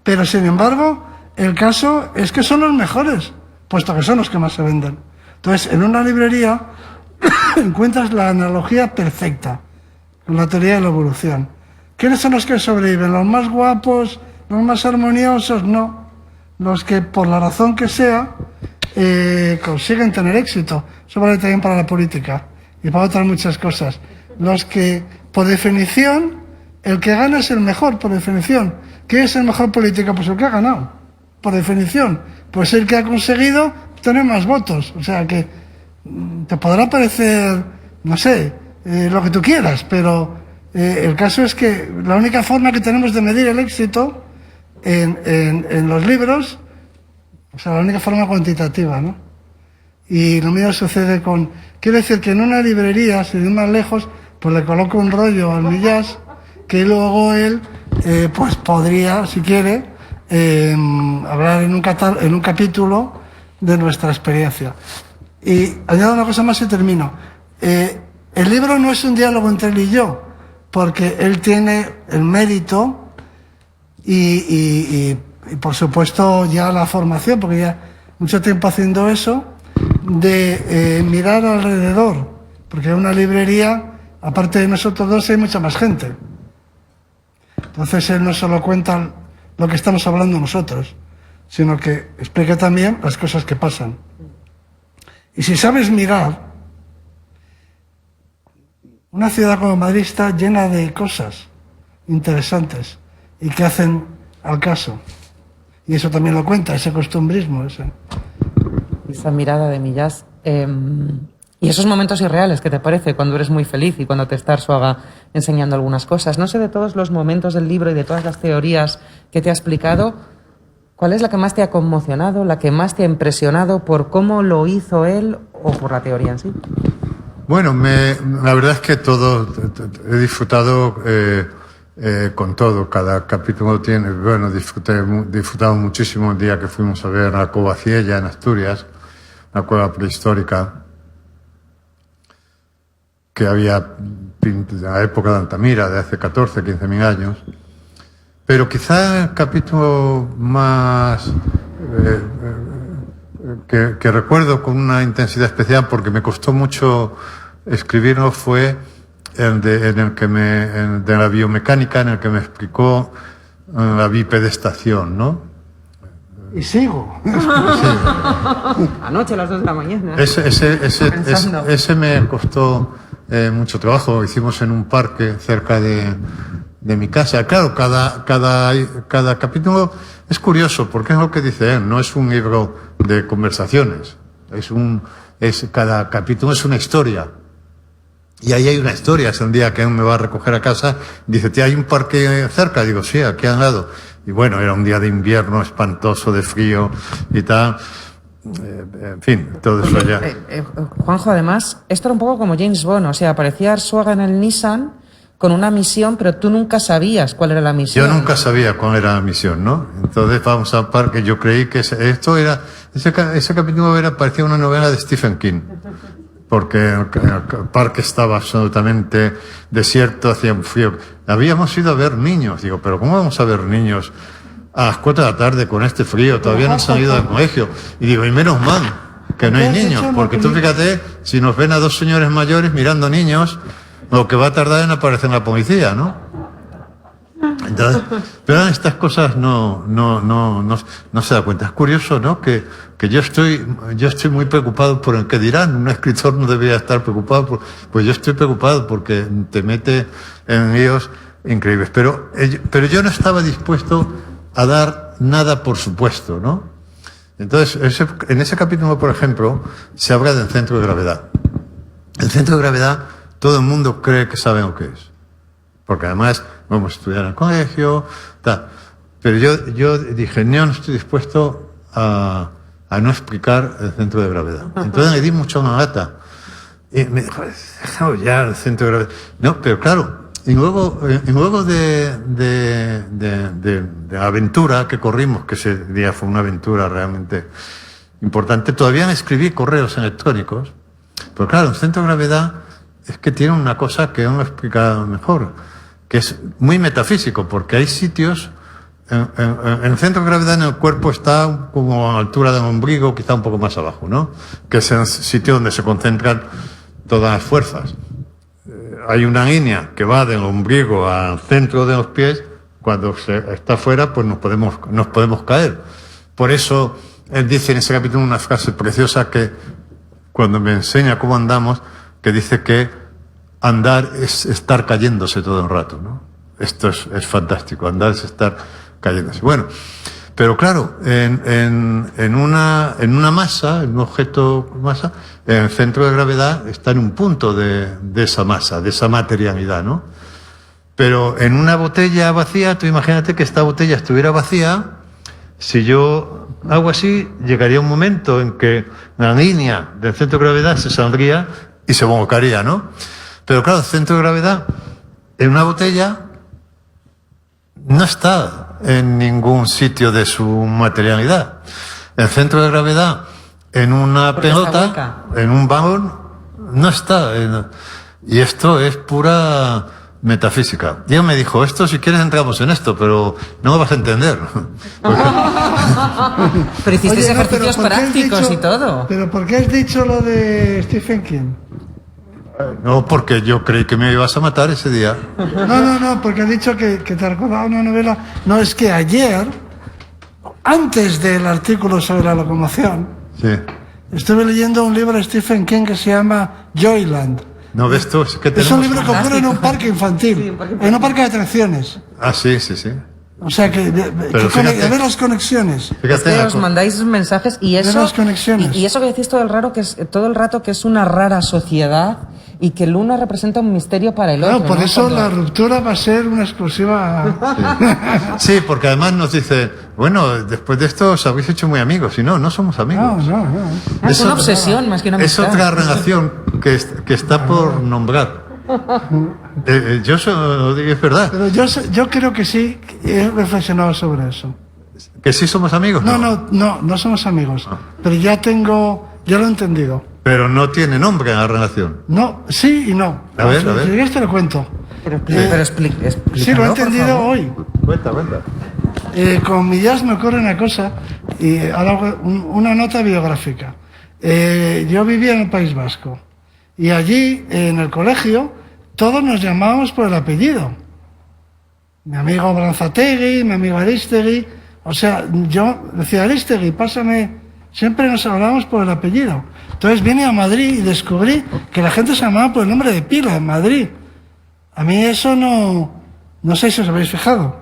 Pero sin embargo, el caso es que son los mejores, puesto que son los que más se venden. Entonces, en una librería encuentras la analogía perfecta con la teoría de la evolución. ¿Quiénes son los que sobreviven? ¿Los más guapos? ¿Los más armoniosos? No. Los que, por la razón que sea, consiguen tener éxito. Eso vale también para la política y para otras muchas cosas. Los que, por definición, el que gana es el mejor, por definición. ¿Quién es el mejor político? Pues el que ha ganado, por definición. Pues el que ha conseguido tener más votos. O sea que te podrá parecer, no sé, lo que tú quieras, pero el caso es que la única forma que tenemos de medir el éxito en los libros, o sea, la única forma cuantitativa, ¿no? Y lo mismo sucede con... Quiero decir que en una librería, sin ir más lejos, pues le coloco un rollo al Millás, que luego él, pues podría, si quiere, hablar en un capítulo de nuestra experiencia. Y añado una cosa más y termino. El libro no es un diálogo entre él y yo, porque él tiene el mérito y por supuesto ya la formación, porque ya mucho tiempo haciendo eso, de mirar alrededor, porque en una librería, aparte de nosotros dos, hay mucha más gente. Entonces él no solo cuenta lo que estamos hablando nosotros, sino que explica también las cosas que pasan. Y si sabes mirar, una ciudad como Madrid está llena de cosas interesantes y que hacen al caso. Y eso también lo cuenta, ese costumbrismo. Esa mirada de Millás. Y esos momentos irreales, ¿qué te parece? Cuando eres muy feliz y cuando te está Arzuaga enseñando algunas cosas. No sé, de todos los momentos del libro y de todas las teorías que te ha explicado, ¿cuál es la que más te ha conmocionado, la que más te ha impresionado por cómo lo hizo él o por la teoría en sí? Bueno, la verdad es que todo, he disfrutado con todo. Cada capítulo tiene, bueno, disfrutado muchísimo el día que fuimos a ver a Covaciella en Asturias, una cueva prehistórica que había en la época de Altamira, de hace 14, 15.000 años. Pero quizá el capítulo más que recuerdo con una intensidad especial, porque me costó mucho escribirlo, fue el de la biomecánica, en el que me explicó la bipedestación, ¿no? Y sigo. Anoche a las 2 de la mañana. Ese me costó mucho trabajo. Hicimos en un parque cerca de mi casa. Claro, cada capítulo es curioso, porque es lo que dice él, no es un libro de conversaciones. Cada capítulo es una historia. Y ahí hay una historia. Es el día que él me va a recoger a casa. Dice, ¿hay un parque cerca? Digo, sí, aquí al lado. Y bueno, era un día de invierno espantoso, de frío y tal. En fin, todo eso ya. Juanjo, además, esto era un poco como James Bond. O sea, aparecía Arzuaga en el Nissan con una misión, pero tú nunca sabías cuál era la misión. Yo nunca sabía cuál era la misión, ¿no? Entonces vamos al parque. Yo creí que ese capítulo parecía una novela de Stephen King. Porque el parque estaba absolutamente desierto, hacía frío. Habíamos ido a ver niños. Digo, ¿pero cómo vamos a ver niños a las 4 de la tarde con este frío? Todavía no han ido al colegio. Y digo, y menos mal que no hay niños. Porque tú fíjate, si nos ven a dos señores mayores mirando niños, lo que va a tardar en aparecer la policía, ¿no? Entonces, pero estas cosas no se da cuenta. Es curioso, ¿no? Que yo estoy muy preocupado por el que dirán. Un escritor no debería estar preocupado pues yo estoy preocupado porque te mete en líos increíbles. Pero yo no estaba dispuesto a dar nada por supuesto, ¿no? Entonces, en ese capítulo, por ejemplo, se habla del centro de gravedad. El centro de gravedad, todo el mundo cree que sabe lo que es. Porque además vamos a estudiar en el colegio, tal. Pero yo dije, no estoy dispuesto a no explicar el centro de gravedad. Entonces le di mucho una lata. Y me dijo, déjalo ya el centro de gravedad. No, pero claro, y luego de la aventura que corrimos, que ese día fue una aventura realmente importante, todavía me escribí correos electrónicos. Pero claro, el centro de gravedad es que tiene una cosa que aún explica mejor, que es muy metafísico, porque hay sitios, en el centro de gravedad en el cuerpo está como a la altura del ombligo, quizá un poco más abajo, ¿no? Que es el sitio donde se concentran todas las fuerzas. Hay una línea que va del ombligo al centro de los pies. Cuando se está fuera, pues nos podemos caer. Por eso él dice en ese capítulo una frase preciosa que cuando me enseña cómo andamos, que dice que andar es estar cayéndose todo el rato, ¿no? Esto es fantástico. Andar es estar cayéndose. Bueno, pero claro, en una masa, en un objeto masa, el centro de gravedad está en un punto de esa masa, de esa materialidad, ¿no? Pero en una botella vacía, tú imagínate que esta botella estuviera vacía, si yo hago así, llegaría un momento en que la línea del centro de gravedad se saldría y se volcaría, ¿no? Pero claro, el centro de gravedad en una botella no está en ningún sitio de su materialidad. El centro de gravedad en una pelota, en un balón, no está. Y esto es pura metafísica. Y él me dijo, si quieres entramos en esto, pero no lo vas a entender. Pero hiciste ejercicios prácticos y todo. ¿Pero por qué has dicho lo de Stephen King? No, porque yo creí que me ibas a matar ese día. No, porque has dicho que te recordaba una novela. No, es que ayer, antes del artículo sobre la locomoción, sí, estuve leyendo un libro de Stephen King que se llama Joyland. ¿No ves tú? Es un libro que ocurre en un parque infantil, en un parque de atracciones. Ah, sí. O sea que, fíjate, a ver las conexiones. Es que os mandáis mensajes y eso, las conexiones. y eso que decís todo el rato que es una rara sociedad y que el uno representa un misterio para el otro. Claro, por ¿no? eso la ruptura va a ser una exclusiva. Sí, porque además nos dice, bueno, después de esto os habéis hecho muy amigos. Y no somos amigos. No. Es una obsesión más que una Es amistad. otra relación que está por nombrar. Yo lo digo, es verdad. Pero yo creo que sí, he reflexionado sobre eso. ¿Que sí somos amigos? No somos amigos. Pero ya lo he entendido. Pero no tiene nombre la relación. No, sí y no. A ver. Si quieres te lo cuento. Pero explícalo, Sí, lo he por entendido favor. hoy. Cuenta. Con Millás me ocurre una cosa, y ahora una nota biográfica. Yo vivía en el País Vasco y allí, en el colegio, todos nos llamábamos por el apellido. Mi amigo Branzategui, mi amigo Aristegui. O sea, yo decía, Aristegui, pásame. Siempre nos hablábamos por el apellido. Entonces vine a Madrid y descubrí que la gente se llamaba por el nombre de pila en Madrid. A mí eso no sé si os habéis fijado.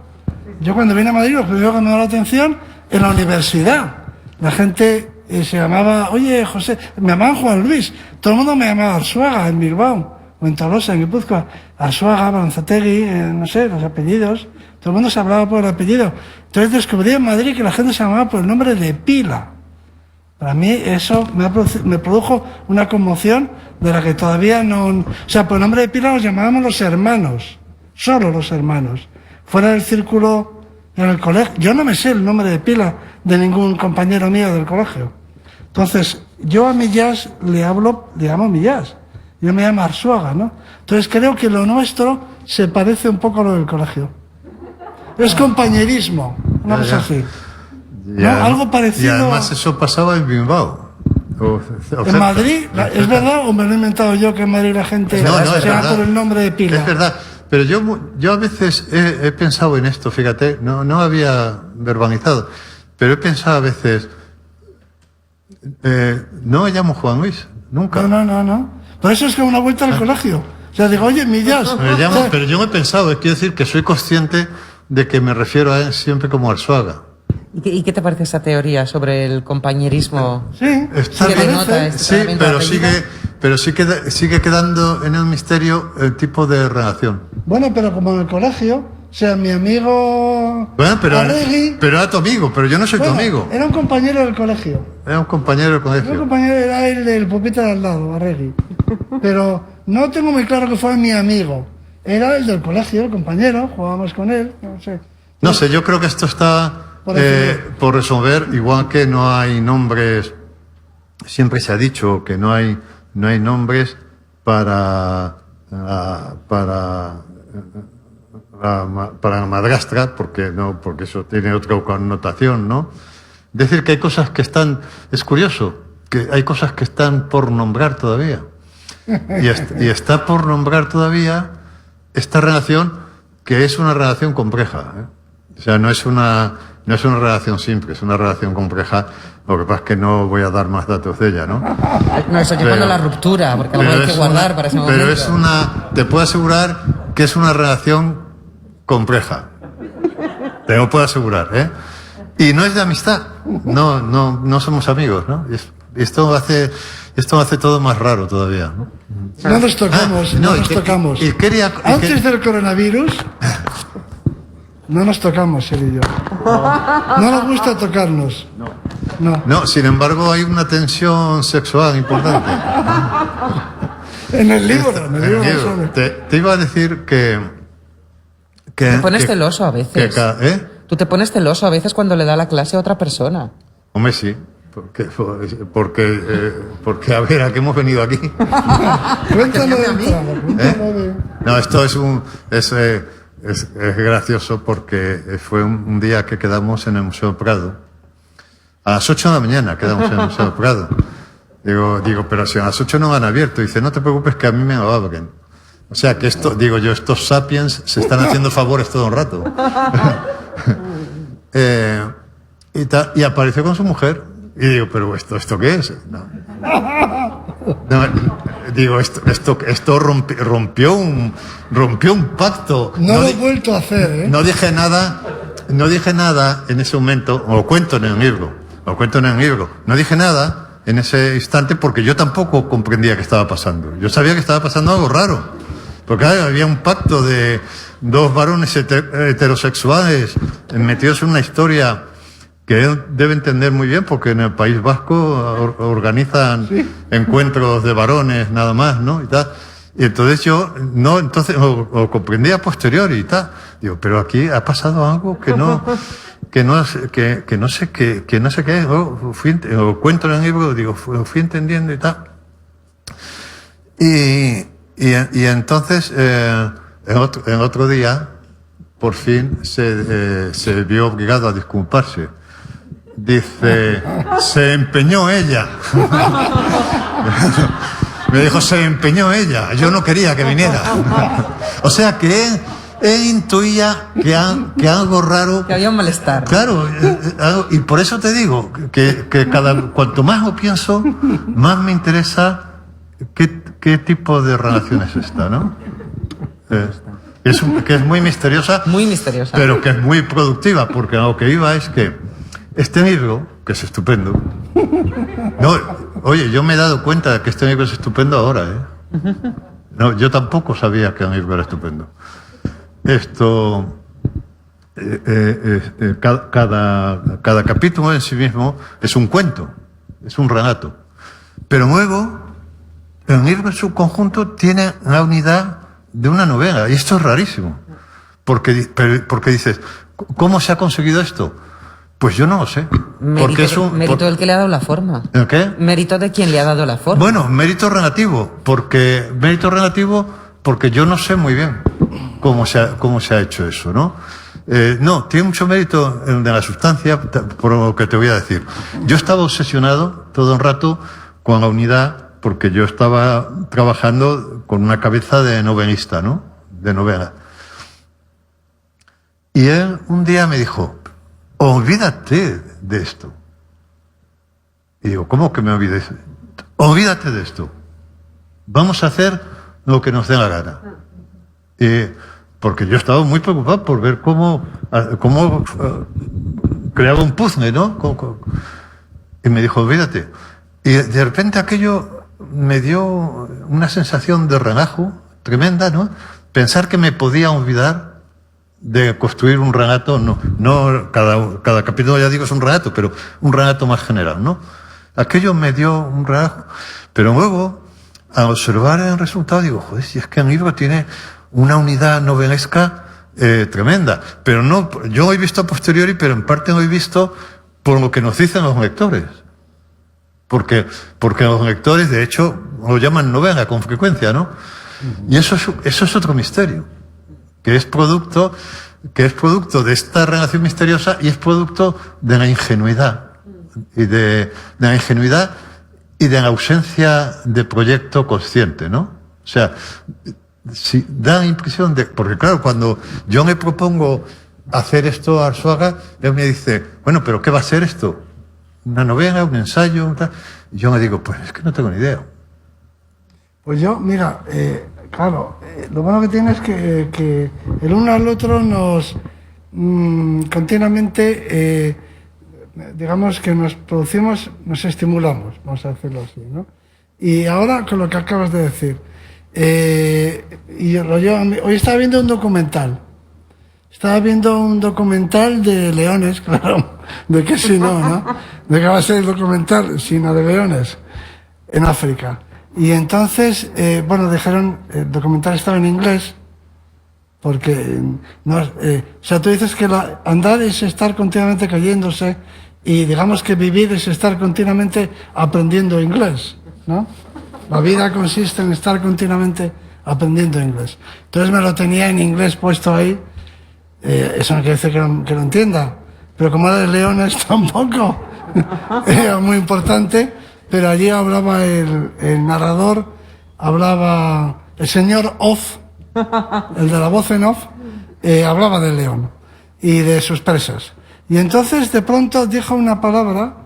Yo cuando vine a Madrid, lo primero que me dio la atención, en la universidad. La gente se llamaba, oye, José, me llamaban Juan Luis. Todo el mundo me llamaba Arzuaga en Bilbao, o en Tolosa, en Guipúzcoa. Arzuaga, Branzategui, no sé, los apellidos. Todo el mundo se hablaba por el apellido. Entonces descubrí en Madrid que la gente se llamaba por el nombre de pila. Para mí eso me produjo una conmoción de la que todavía no... O sea, por el nombre de pila nos llamábamos los hermanos, solo los hermanos. Fuera del círculo en el colegio. Yo no me sé el nombre de pila de ningún compañero mío del colegio. Entonces, yo a Millás le llamo Millás. Yo me llamo Arzuaga, ¿no? Entonces creo que lo nuestro se parece un poco a lo del colegio. Es compañerismo, una cosa así. No, algo parecido. Y además eso pasaba en Bilbao. En Madrid, ¿es verdad o me lo he inventado yo que en Madrid la gente se llama por el nombre de pila? Es verdad, pero yo a veces he pensado en esto, fíjate, no había verbalizado, pero he pensado a veces, no me llamo Juan Luis, nunca. No. Por eso es que una vuelta al colegio. O sea, digo, oye, Millás. Pero yo me he pensado, quiero decir que soy consciente de que me refiero a él siempre como Arzuaga. ¿Y qué te parece esa teoría sobre el compañerismo? Sí, está ¿Qué bien, denota este sí, tratamiento de pero apellido? sigue quedando en el misterio el tipo de relación. Bueno, pero como en el colegio, o sea, mi amigo Bueno, Arregui, pero era tu amigo, pero yo no soy tu amigo. era un compañero del colegio. Era un compañero del Era un colegio. compañero, era el del pupitre de al lado, Arregui. Pero no tengo muy claro que fuera mi amigo. Era el del colegio, el compañero, jugábamos con él, no sé. No sé, yo creo que esto está por resolver, igual que no hay nombres, siempre se ha dicho que no hay nombres para la madrastra, porque eso tiene otra connotación, ¿no? Decir que hay cosas que están, es curioso, que hay cosas que están por nombrar todavía. Y está por nombrar todavía esta relación, que es una relación compleja, ¿eh? O sea, no es una relación simple, es una relación compleja. Lo que pasa es que no voy a dar más datos de ella, ¿no? No, eso llevando la ruptura, porque algo hay que guardar para ese momento. Pero te puedo asegurar que es una relación compleja. Te lo puedo asegurar, ¿eh? Y no es de amistad. No somos amigos, ¿no? Esto hace todo más raro todavía, ¿no? No nos tocamos, no nos tocamos. Antes del coronavirus, no nos tocamos, él y yo. No nos gusta tocarnos. No, sin embargo, hay una tensión sexual importante. En el libro lo sabe. Te iba a decir que Te pones celoso a veces. ¿Eh? Tú te pones celoso a veces cuando le da la clase a otra persona. Hombre, sí. Porque a ver, ¿a qué hemos venido aquí? Cuéntalo de entrada, cuéntalo de... No, esto es gracioso porque fue un día que quedamos en el Museo Prado. A las 8 de la mañana quedamos en el Museo Prado. Digo, pero si a las 8 no han abierto. Dice, no te preocupes que a mí me lo abren. O sea que estos sapiens se están haciendo favores todo el rato. Y apareció con su mujer. Y digo, pero ¿esto qué es? No, digo, esto rompió un pacto. No lo he vuelto a hacer, ¿eh? No dije nada no dije nada en ese momento, o lo cuento en el libro, no dije nada en ese instante porque yo tampoco comprendía qué estaba pasando. Yo sabía que estaba pasando algo raro, porque había un pacto de dos varones heterosexuales metidos en una historia que él debe entender muy bien, porque en el País Vasco organizan encuentros de varones nada más, ¿no? Y tal. Y entonces yo lo comprendí a posteriori y tal. Digo, pero aquí ha pasado algo que no sé qué es. Lo cuento en el libro, digo, fui entendiendo y tal. Y entonces, en otro día, por fin se vio obligado a disculparse. Dice, se empeñó ella. Me dijo, se empeñó ella. Yo no quería que viniera. O sea que él intuía que algo raro... Que había un malestar. Claro, y por eso te digo que cuanto más lo pienso, más me interesa qué tipo de relación es esta, ¿no? Que es muy misteriosa. Muy misteriosa. Pero que es muy productiva, porque a lo que iba es que este libro, que es estupendo... No, oye, yo me he dado cuenta de que este libro es estupendo ahora, ¿eh? No, yo tampoco sabía que el libro era estupendo. Esto... cada capítulo en sí mismo es un cuento, es un relato. Pero luego, el libro en su conjunto tiene la unidad de una novela, y esto es rarísimo. Porque dices, ¿cómo se ha conseguido esto? Pues yo no lo sé. Mérito del que le ha dado la forma. ¿El qué? Mérito de quien le ha dado la forma. Bueno, mérito relativo, porque yo no sé muy bien cómo se ha hecho eso, ¿no? No, tiene mucho mérito de la sustancia, por lo que te voy a decir. Yo estaba obsesionado todo el rato con la unidad, porque yo estaba trabajando con una cabeza de novelista, ¿no? De novela. Y él un día me dijo, olvídate de esto. Y digo, ¿cómo que me olvides? Olvídate de esto. Vamos a hacer lo que nos dé la gana. Porque yo estaba muy preocupado por ver cómo creaba un puzzle, ¿no? Y me dijo, olvídate. Y de repente aquello me dio una sensación de relajo tremenda, ¿no? Pensar que me podía olvidar de construir un relato, no cada capítulo, ya digo, es un relato, pero un relato más general, ¿no? Aquello me dio un relajo. Pero luego, al observar el resultado, digo, joder, si es que el libro tiene una unidad novelesca tremenda. Pero no, yo lo he visto a posteriori, pero en parte lo he visto por lo que nos dicen los lectores. Porque los lectores, de hecho, lo llaman novela con frecuencia, ¿no? Y eso es otro misterio, que es producto de esta relación misteriosa, y es producto de la ingenuidad y de la ausencia de proyecto consciente, ¿no? O sea, si da la impresión de... Porque claro, cuando yo me propongo hacer esto a Arzuaga, él me dice, bueno, pero ¿qué va a ser esto? ¿Una novela, un ensayo? Y yo me digo, pues es que no tengo ni idea. Pues yo, mira, claro, lo bueno que tiene es que el uno al otro nos continuamente, digamos que nos producimos, nos estimulamos, vamos a decirlo así, ¿no? Y ahora con lo que acabas de decir, hoy estaba viendo un documental. Estaba viendo un documental de leones, claro, de qué si no, de qué va a ser el documental, sino de leones, en África. Y entonces, dijeron, el documental estaba en inglés, porque, o sea, tú dices que andar es estar continuamente cayéndose, y digamos que vivir es estar continuamente aprendiendo inglés, ¿no? La vida consiste en estar continuamente aprendiendo inglés. Entonces me lo tenía en inglés puesto ahí. Eso no quiere decir que lo entienda, pero como era de leones tampoco era muy importante. Pero allí hablaba el narrador, hablaba el señor Off, el de la voz en off, hablaba del león y de sus presas. Y entonces de pronto dijo una palabra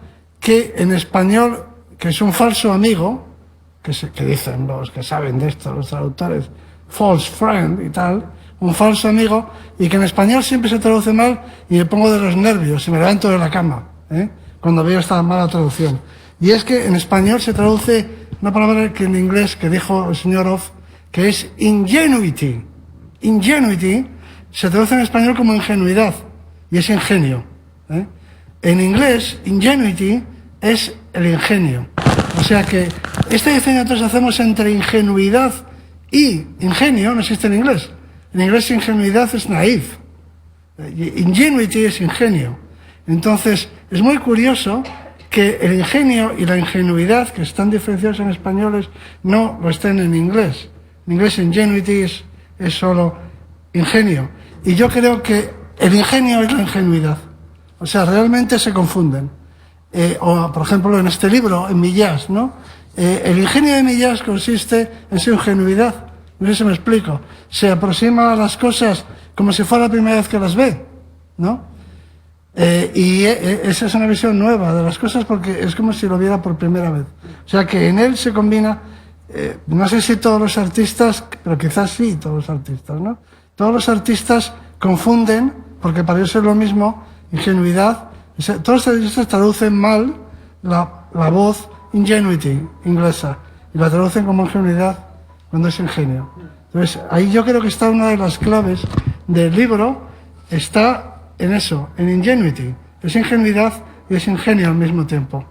que en español, que es un falso amigo, que dicen los que saben de esto, los traductores, false friend y tal, un falso amigo, y que en español siempre se traduce mal y me pongo de los nervios y me levanto de la cama, cuando veo esta mala traducción. Y es que en español se traduce una palabra que en inglés, que dijo el señor Off, que es ingenuity. Ingenuity se traduce en español como ingenuidad, y es ingenio. En inglés, ingenuity es el ingenio. O sea que esta diferencia nosotros hacemos entre ingenuidad y ingenio, no existe en inglés. En inglés ingenuidad es naive. Ingenuity es ingenio. Entonces, es muy curioso que el ingenio y la ingenuidad, que están diferenciados en españoles, no lo estén en inglés. En inglés ingenuity es solo ingenio. Y yo creo que el ingenio es la ingenuidad. O sea, realmente se confunden. O, por ejemplo, en este libro, en Millás, ¿no? El ingenio de Millás consiste en su ingenuidad. No sé si me explico. Se aproxima a las cosas como si fuera la primera vez que las ve, ¿no? Y esa es una visión nueva de las cosas porque es como si lo viera por primera vez. O sea que en él se combina, no sé si todos los artistas, pero quizás sí todos los artistas, ¿no? Todos los artistas confunden, porque para ellos es lo mismo, ingenuidad. Todos los artistas traducen mal la voz ingenuity inglesa y la traducen como ingenuidad cuando es ingenio. Entonces, ahí yo creo que está una de las claves del libro, está en eso, en ingenuity. Es ingenuidad y es ingenio al mismo tiempo.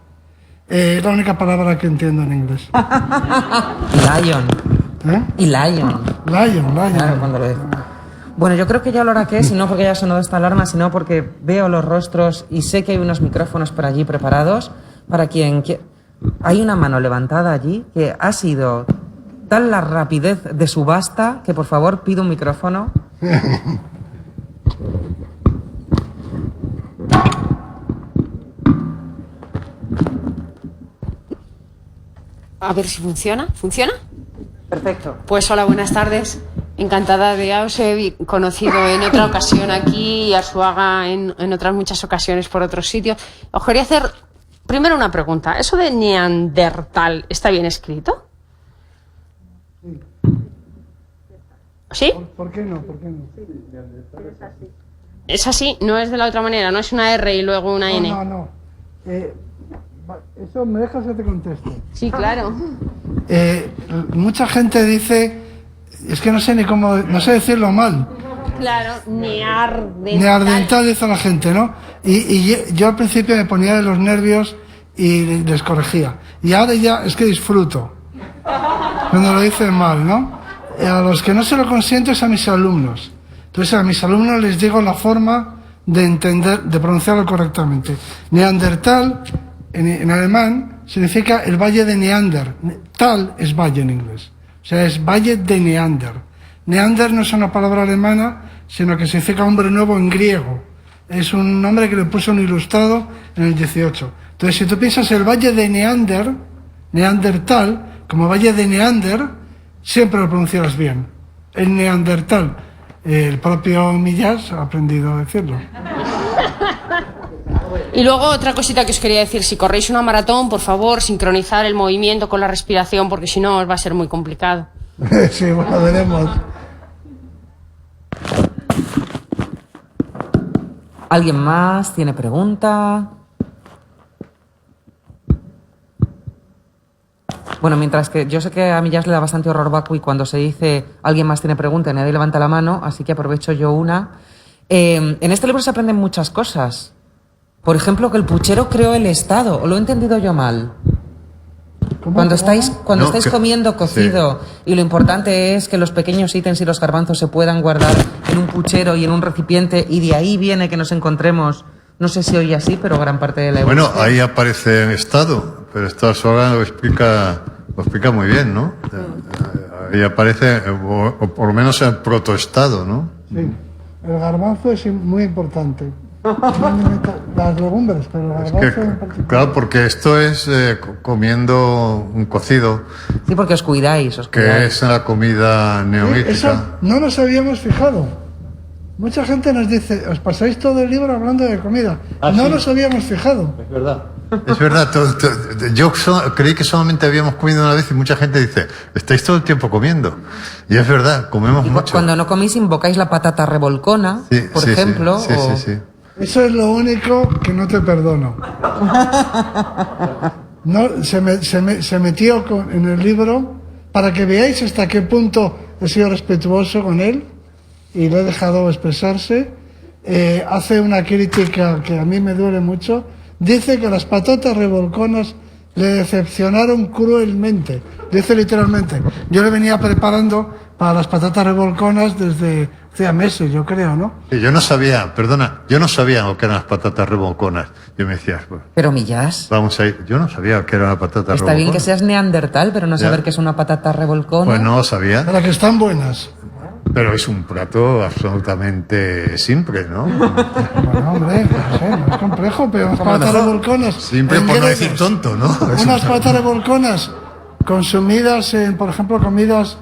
Es la única palabra que entiendo en inglés. Lion. Y lion. Lion. Claro, cuando lo dice. Bueno, yo creo que ya lo hora que es, y no porque haya sonado esta alarma, sino porque veo los rostros y sé que hay unos micrófonos por allí preparados para quien quiera. Hay una mano levantada allí que ha sido tal la rapidez de subasta que por favor pido un micrófono. A ver si funciona. ¿Funciona? Perfecto. Pues hola, buenas tardes. Encantada de ya os he conocido en otra ocasión aquí y a Arzuaga en otras muchas ocasiones por otros sitios. Os quería hacer primero una pregunta. ¿Eso de Neandertal está bien escrito? ¿Sí? ¿Por qué no? ¿Por qué no? Es así, no es de la otra manera, no es una R y luego una N. No. Eso me dejas que te conteste. Sí, claro. Mucha gente dice, es que no sé ni cómo, no sé decirlo mal. Claro, Neandertal dice la gente, ¿no? Y yo al principio me ponía de los nervios y les corregía. Y ahora ya es que disfruto cuando lo dicen mal, ¿no? A los que no se lo consiento es a mis alumnos. Entonces a mis alumnos les digo la forma de entender, de pronunciarlo correctamente. Neandertal, en alemán, significa el valle de Neander. Tal es valle en inglés. O sea, es valle de Neander. Neander no es una palabra alemana, sino que significa hombre nuevo en griego. Es un nombre que le puso un ilustrado en el 18. Entonces, si tú piensas el valle de Neander, Neandertal, como valle de Neander, siempre lo pronunciarás bien. El Neandertal. El propio Millás ha aprendido a decirlo. Y luego otra cosita que os quería decir, si corréis una maratón, por favor, sincronizar el movimiento con la respiración, porque si no os va a ser muy complicado. Sí, bueno, veremos. ¿Alguien más tiene pregunta? Bueno, mientras que yo sé que a Millás le da bastante horror vacui cuando se dice alguien más tiene pregunta y nadie levanta la mano, así que aprovecho yo una. En este libro se aprenden muchas cosas. Por ejemplo, que el puchero creó el Estado, ¿o lo he entendido yo mal? Cuando estáis comiendo cocido y lo importante es que los pequeños ítems y los garbanzos se puedan guardar en un puchero y en un recipiente y de ahí viene que nos encontremos, no sé si hoy así, pero gran parte de la evolución. Bueno, ahí aparece el Estado, pero esto Arzuaga lo explica muy bien, ¿no? Ahí aparece, o por lo menos el protoestado, ¿no? Sí, el garbanzo es muy importante. Las legumbres, pero el garbanzo en particular. Claro, porque esto es comiendo un cocido. Sí, porque os cuidáis. Que es la comida neolítica. Eso no nos habíamos fijado. Mucha gente nos dice, os pasáis todo el libro hablando de comida. No nos habíamos fijado. Es verdad. Es verdad, yo creí que solamente habíamos comido una vez y mucha gente dice, estáis todo el tiempo comiendo. Y es verdad, comemos mucho. Cuando no comís invocáis la patata revolcona, Sí, por sí, ejemplo. sí, o... sí. Eso es lo único que no te perdono. No, se metió en el libro para que veáis hasta qué punto he sido respetuoso con él y lo he dejado expresarse. Hace una crítica que a mí me duele mucho. Dice que las patatas revolconas le decepcionaron cruelmente. Dice literalmente. Yo le venía preparando para las patatas revolconas desde hacía meses, yo creo, ¿no? Y yo no sabía, perdona, yo no sabía lo que eran las patatas revolconas. Yo me decía, pues, Pero Millás, vamos a ir. Yo no sabía que era una patata está revolcona. bien que seas neandertal, pero no Ya. saber que es una patata revolcona. Pues no lo sabía. Para que están buenas. Pero es un plato absolutamente simple, ¿no? Bueno, hombre, no sé, no es complejo, pero unas patatas revolconas. Simple en por no gredos. decir tonto, ¿no? Es Unas patatas revolconas consumidas en, por ejemplo, comidas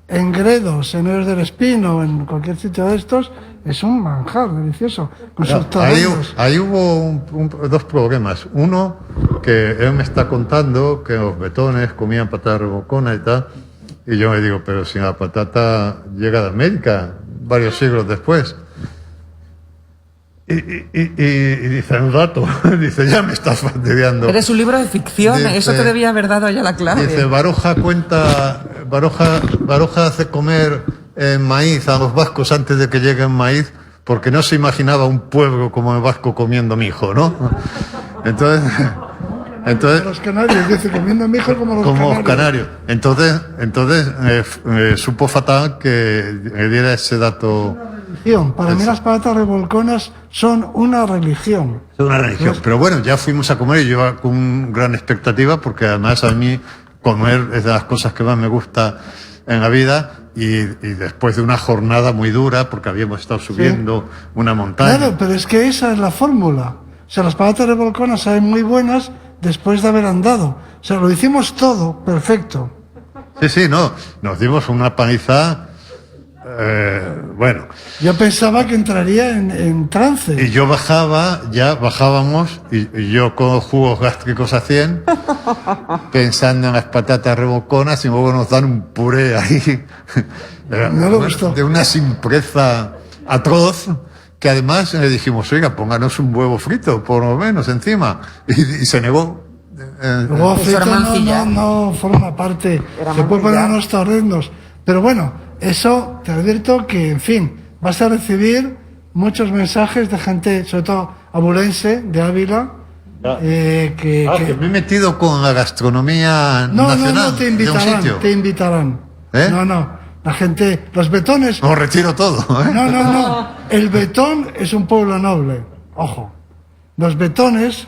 en Gredos, en Hoyos del Espino, en cualquier sitio de estos, es un manjar delicioso. Con sus Ahí, torrendos. ahí hubo dos problemas. Uno, que él me está contando que los betones comían patata revolcona y tal. Y yo me digo, pero si la patata llega de América varios siglos después. Y dice, un rato, dice, ya me estás fastidiando. Eres un libro de ficción, Dice- eso te debía haber dado ya la clave. Dice, Baroja hace comer maíz a los vascos antes de que lleguen maíz, porque no se imaginaba un pueblo como el vasco comiendo mijo, ¿no? Entonces, Los canarios, dice, comiendo mijo como los canarios. Entonces supo fatal que le diera ese dato. Para mí las patatas revolconas son una religión. Es una religión. Pero bueno, ya fuimos a comer y yo iba con gran expectativa, porque además a mí comer es de las cosas que más me gusta en la vida, y después de una jornada muy dura, porque habíamos estado subiendo una montaña. Claro, pero es que esa es la fórmula. O sea, las patatas revolconas saben muy buenas después de haber andado. O sea, lo hicimos todo perfecto. Sí, no, nos dimos una paliza, bueno. Yo pensaba que entraría en trance. Y yo bajábamos, y yo con jugos gástricos a 100, pensando en las patatas revolconas, y luego nos dan un puré ahí, No me gustó. de una simpleza atroz, que además le dijimos, oiga, pónganos un huevo frito, por lo menos, encima, y se negó. Luego Eso frito era mancilla. no forma parte. Era Se puede poner mancilla. unos torrendos. Pero bueno, eso te advierto que, en fin, vas a recibir muchos mensajes de gente, sobre todo abulense, de Ávila, que me he metido con la gastronomía nacional te de un invitarán, sitio. te invitarán. ¿Eh? No, la gente, los betones, Lo retiro todo, ¿eh? no, el Betón es un pueblo noble, ojo. Los Betones,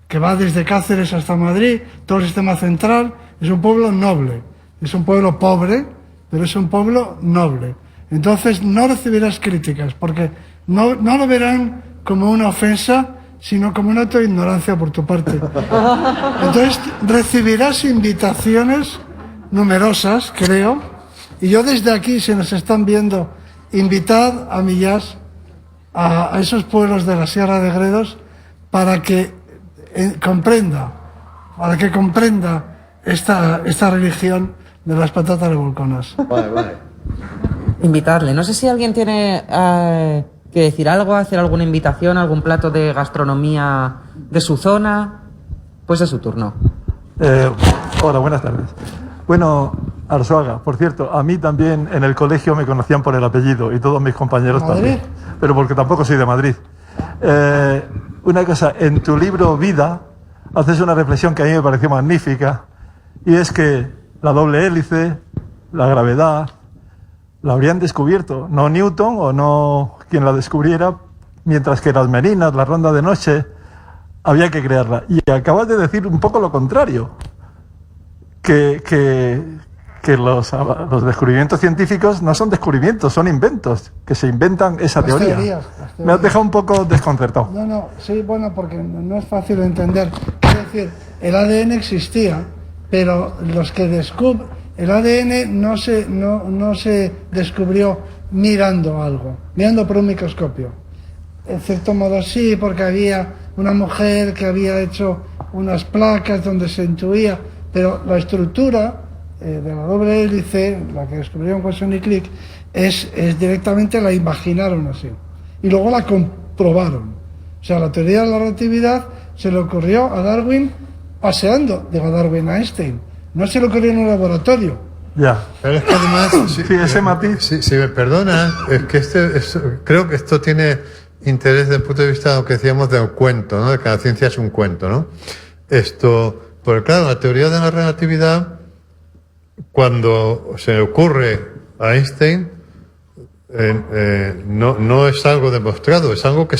que va desde Cáceres hasta Madrid, todo el sistema central, es un pueblo noble. Es un pueblo pobre, pero es un pueblo noble. Entonces no recibirás críticas, porque no lo verán como una ofensa, sino como una acto de ignorancia por tu parte. Entonces recibirás invitaciones numerosas, creo, y yo desde aquí, si nos están viendo, invitad a Millás a esos pueblos de la Sierra de Gredos para que comprenda esta religión de las patatas revolconas. Vale. Invitarle. No sé si alguien tiene que decir algo, hacer alguna invitación, algún plato de gastronomía de su zona. Pues es su turno. Hola, buenas tardes. Bueno, Arzuaga, por cierto, a mí también en el colegio me conocían por el apellido y todos mis compañeros ¿Madrid? también, pero porque tampoco soy de Madrid. Una cosa, en tu libro Vida haces una reflexión que a mí me pareció magnífica, y es que la doble hélice, la gravedad, la habrían descubierto, no Newton o no quien la descubriera, mientras que las merinas, la ronda de noche, había que crearla. Y acabas de decir un poco lo contrario, que los descubrimientos científicos no son descubrimientos, son inventos, que se inventan esa Las teoría. teorías. Me has dejado un poco desconcertado. No, sí, bueno, porque no es fácil de entender. Es decir, el ADN existía, pero los que descubren... El ADN no se descubrió mirando algo, mirando por un microscopio. en cierto modo sí, porque había una mujer que había hecho unas placas donde se intuía, pero la estructura de la doble hélice, la que descubrieron Watson y Crick, es directamente la imaginaron así. Y luego la comprobaron. O sea, la teoría de la relatividad se le ocurrió a Darwin paseando, digo a Darwin, a Einstein. No se le ocurrió en un laboratorio. Ya. Pero es que además, Sí, ese matiz. si me perdona, es que creo que esto tiene interés desde el punto de vista de lo que decíamos del cuento, ¿no? De que la ciencia es un cuento, ¿no? Porque claro, la teoría de la relatividad, cuando se le ocurre a Einstein, no es algo demostrado, es algo que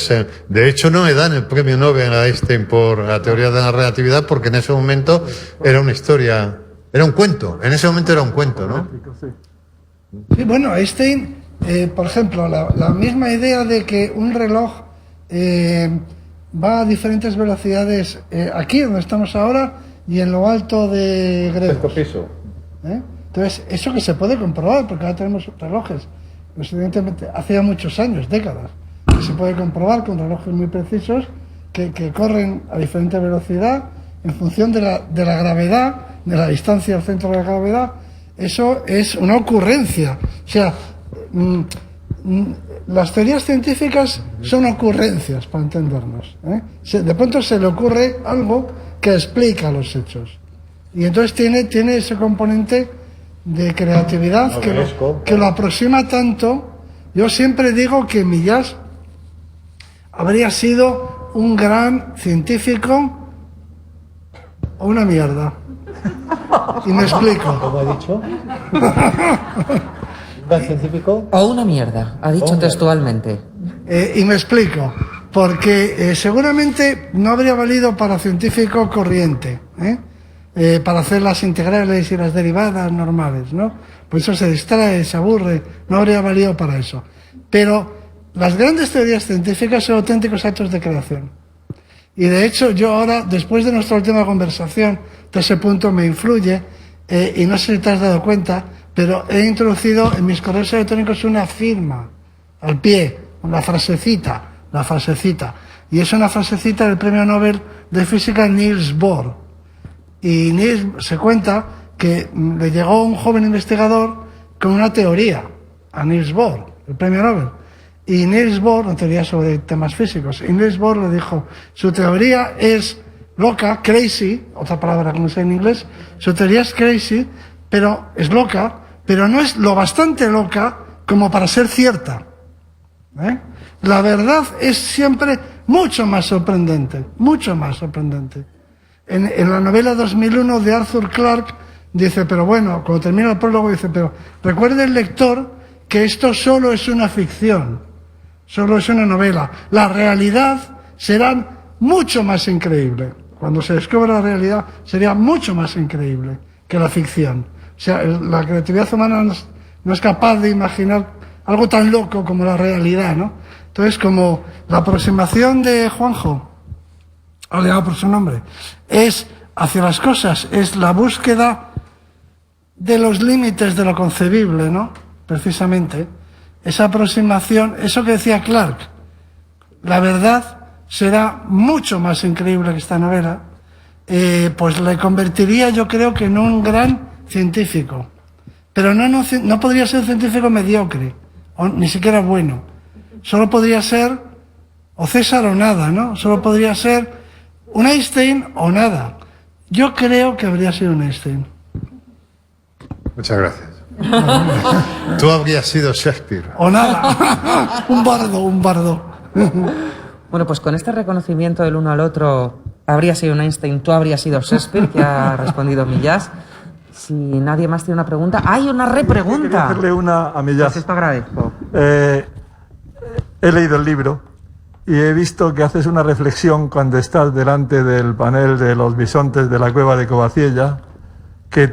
de hecho no le dan el premio Nobel a Einstein por la teoría de la relatividad, porque en ese momento era una historia, era un cuento, en ese momento era un cuento, ¿no? Sí, bueno, Einstein, por ejemplo, la misma idea de que un reloj va a diferentes velocidades aquí donde estamos ahora y en lo alto de Gregos. Entonces, eso que se puede comprobar, porque ahora tenemos relojes, pues evidentemente hace ya muchos años, décadas, que se puede comprobar con relojes muy precisos que corren a diferente velocidad en función de la gravedad, de la distancia al centro de la gravedad. Eso es una ocurrencia. O sea, las teorías científicas son ocurrencias, para entendernos, ¿eh? De pronto se le ocurre algo que explica los hechos. Y entonces tiene ese componente de creatividad que lo aproxima tanto. Yo siempre digo que Millás habría sido un gran científico o una mierda. Y me explico. ¿Cómo he dicho? ¿Un gran científico? O una mierda, ha dicho textualmente. Y me explico. Porque seguramente no habría valido para científico corriente, para hacer las integrales y las derivadas normales, ¿no? Pues eso se distrae, se aburre, no habría valido para eso. Pero las grandes teorías científicas son auténticos actos de creación. Y de hecho yo ahora, después de nuestra última conversación, de ese punto me influye, y no sé si te has dado cuenta, pero he introducido en mis correos electrónicos una firma al pie, una frasecita, la frasecita. Y es una frasecita del premio Nobel de Física Niels Bohr. Y Niels se cuenta que le llegó un joven investigador con una teoría a Niels Bohr, el premio Nobel. Y Niels Bohr, una teoría sobre temas físicos, y Niels Bohr le dijo, su teoría es loca, crazy, otra palabra que no sé en inglés, su teoría es crazy, pero es loca, pero no es lo bastante loca como para ser cierta. La verdad es siempre mucho más sorprendente, mucho más sorprendente. En la novela 2001 de Arthur Clarke dice, pero bueno, cuando termina el prólogo dice, pero recuerde el lector que esto solo es una ficción, solo es una novela. La realidad será mucho más increíble. Cuando se descubra la realidad sería mucho más increíble que la ficción. O sea, la creatividad humana no es capaz de imaginar algo tan loco como la realidad, ¿no? Entonces, como la aproximación de Juanjo, o le hago por su nombre, es hacia las cosas, es la búsqueda de los límites de lo concebible, ¿no? Precisamente, esa aproximación, eso que decía Clarke, la verdad será mucho más increíble que esta novela, pues le convertiría, yo creo, que en un gran científico. Pero no podría ser un científico mediocre, o ni siquiera bueno. Solo podría ser o César o nada, ¿no? Solo podría ser un Einstein o nada. Yo creo que habría sido un Einstein. Muchas gracias. Tú habrías sido Shakespeare. O nada. Un bardo. Bueno, pues con este reconocimiento del uno al otro, habría sido un Einstein, tú habrías sido Shakespeare, que ha respondido Millás. Si nadie más tiene una pregunta... ¡Hay una repregunta! Quería hacerle una a Millás. Pues esto agradezco. He leído el libro y he visto que haces una reflexión cuando estás delante del panel de los bisontes de la cueva de Covaciella, que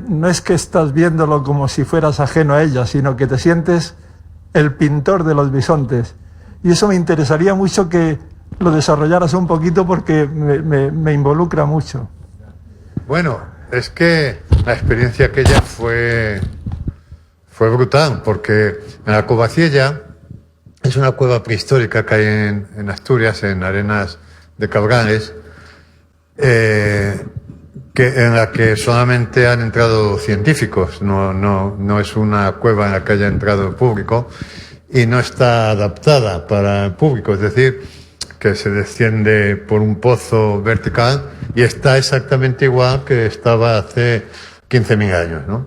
no es que estás viéndolo como si fueras ajeno a ella, sino que te sientes el pintor de los bisontes. Y eso me interesaría mucho que lo desarrollaras un poquito porque me involucra mucho. Bueno, es que la experiencia aquella fue brutal, porque en la Covaciella Es una cueva prehistórica que hay en Asturias, en Arenas de Cabrales, en la que solamente han entrado científicos. No es una cueva en la que haya entrado el público y no está adaptada para el público. Es decir, que se desciende por un pozo vertical y está exactamente igual que estaba hace 15.000 años, ¿no?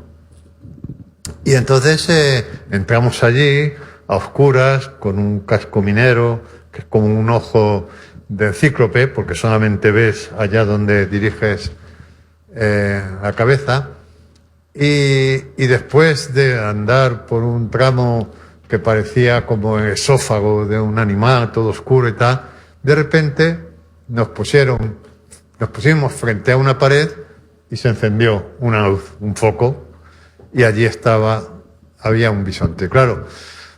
Y entonces entramos allí a oscuras con un casco minero que es como un ojo del cíclope, porque solamente ves allá donde diriges la cabeza, y después de andar por un tramo que parecía como el esófago de un animal todo oscuro y tal, de repente nos pusimos frente a una pared y se encendió una luz, un foco, y allí había un bisonte. Claro,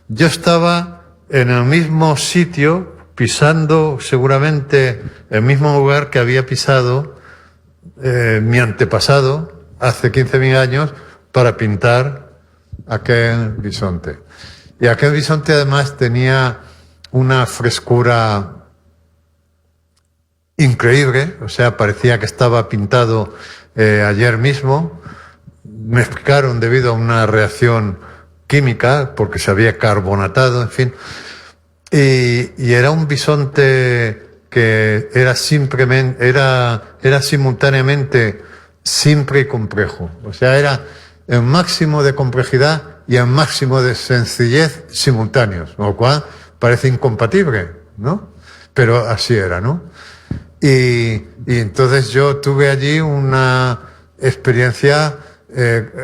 yo estaba en el mismo sitio, pisando seguramente el mismo lugar que había pisado mi antepasado hace 15.000 años para pintar aquel bisonte. Y aquel bisonte además tenía una frescura increíble, o sea, parecía que estaba pintado ayer mismo. Me explicaron debido a una reacción química, porque se había carbonatado, en fin. Y era un bisonte que era simultáneamente simple y complejo. O sea, era el máximo de complejidad y el máximo de sencillez simultáneos, lo cual parece incompatible, ¿no? Pero así era, ¿no? Y entonces yo tuve allí una experiencia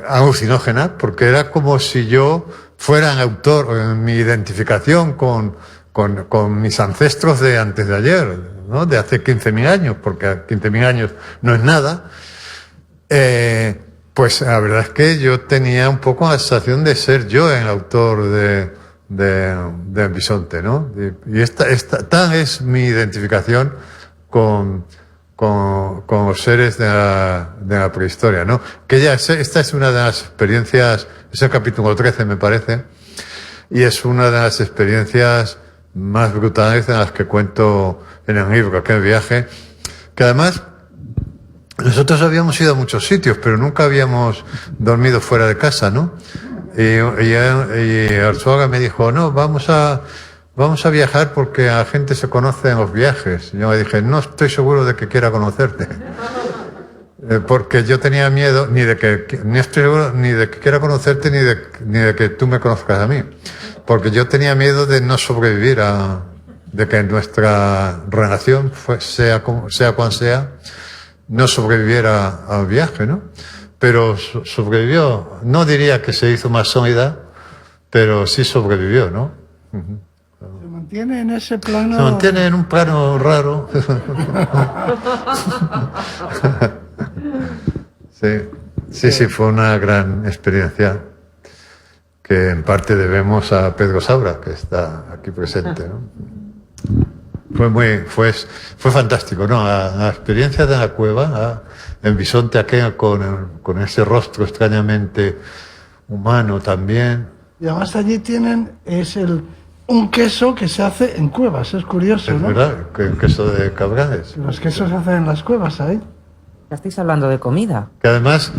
alucinógena, porque era como si yo fuera el autor, en mi identificación con mis ancestros de antes de ayer, ¿no? De hace 15.000 años, porque 15.000 años no es nada. Pues la verdad es que yo tenía un poco la sensación de ser yo el autor del bisonte, ¿no? Y tal es mi identificación con los seres de la prehistoria, ¿no? Que esta es una de las experiencias, es el capítulo 13 me parece, y es una de las experiencias más brutales de las que cuento en el libro, aquel viaje, que además nosotros habíamos ido a muchos sitios, pero nunca habíamos dormido fuera de casa, ¿no? Y Arzuaga me dijo, no, vamos a viajar porque la gente se conoce en los viajes. Y yo le dije, no estoy seguro de que quiera conocerte. Porque yo tenía miedo, no estoy seguro ni de que quiera conocerte, ni de que tú me conozcas a mí. Porque yo tenía miedo de no sobrevivir de que nuestra relación, sea cual sea, no sobreviviera al viaje, ¿no? Pero sobrevivió. No diría que se hizo más sólida, pero sí sobrevivió, ¿no? Uh-huh. Se mantiene en ese plano. Se mantiene en un plano raro. Sí, fue una gran experiencia que en parte debemos a Pedro Saura, que está aquí presente, ¿no? Fue fantástico, ¿no? La experiencia de la cueva, el bisonte aquel con ese rostro extrañamente humano también. Y además allí tienen, un queso que se hace en cuevas, es curioso, ¿no? Es verdad, el queso de Cabrales. Los quesos se hacen en las cuevas ahí. Ya estáis hablando de comida. Que además...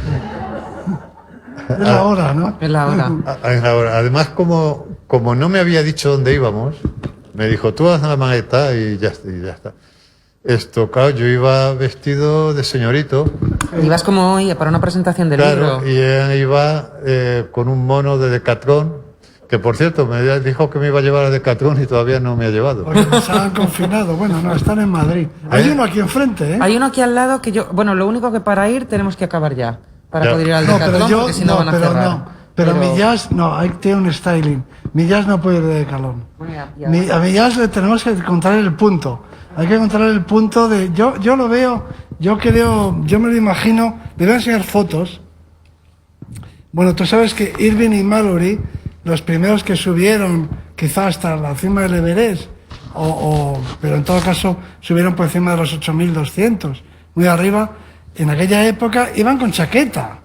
Es la hora, ¿no? Es la hora. Además, como no me había dicho dónde íbamos, me dijo, tú haz la maleta y ya está. Claro, yo iba vestido de señorito. Ibas como hoy para una presentación del libro. Y él iba con un mono de Decathlon, que por cierto me dijo que me iba a llevar a Decathlon y todavía no me ha llevado. Porque nos han confinado. Bueno, no, están en Madrid. Hay uno aquí enfrente, ¿eh? Hay uno aquí al lado que bueno, lo único que para ir tenemos que acabar ya. Para poder ir al Decathlon, porque si no van a cerrar. Pero Millás, tiene un styling. Millás no puede ir de Decathlon. A Millás le tenemos que encontrar el punto. Hay que encontrar el punto de... Yo lo veo, yo me lo imagino. Le voy a enseñar fotos. Bueno, tú sabes que Irving y Mallory, los primeros que subieron quizás hasta la cima del Everest, pero en todo caso subieron por encima de los 8.200, muy arriba, en aquella época iban con chaqueta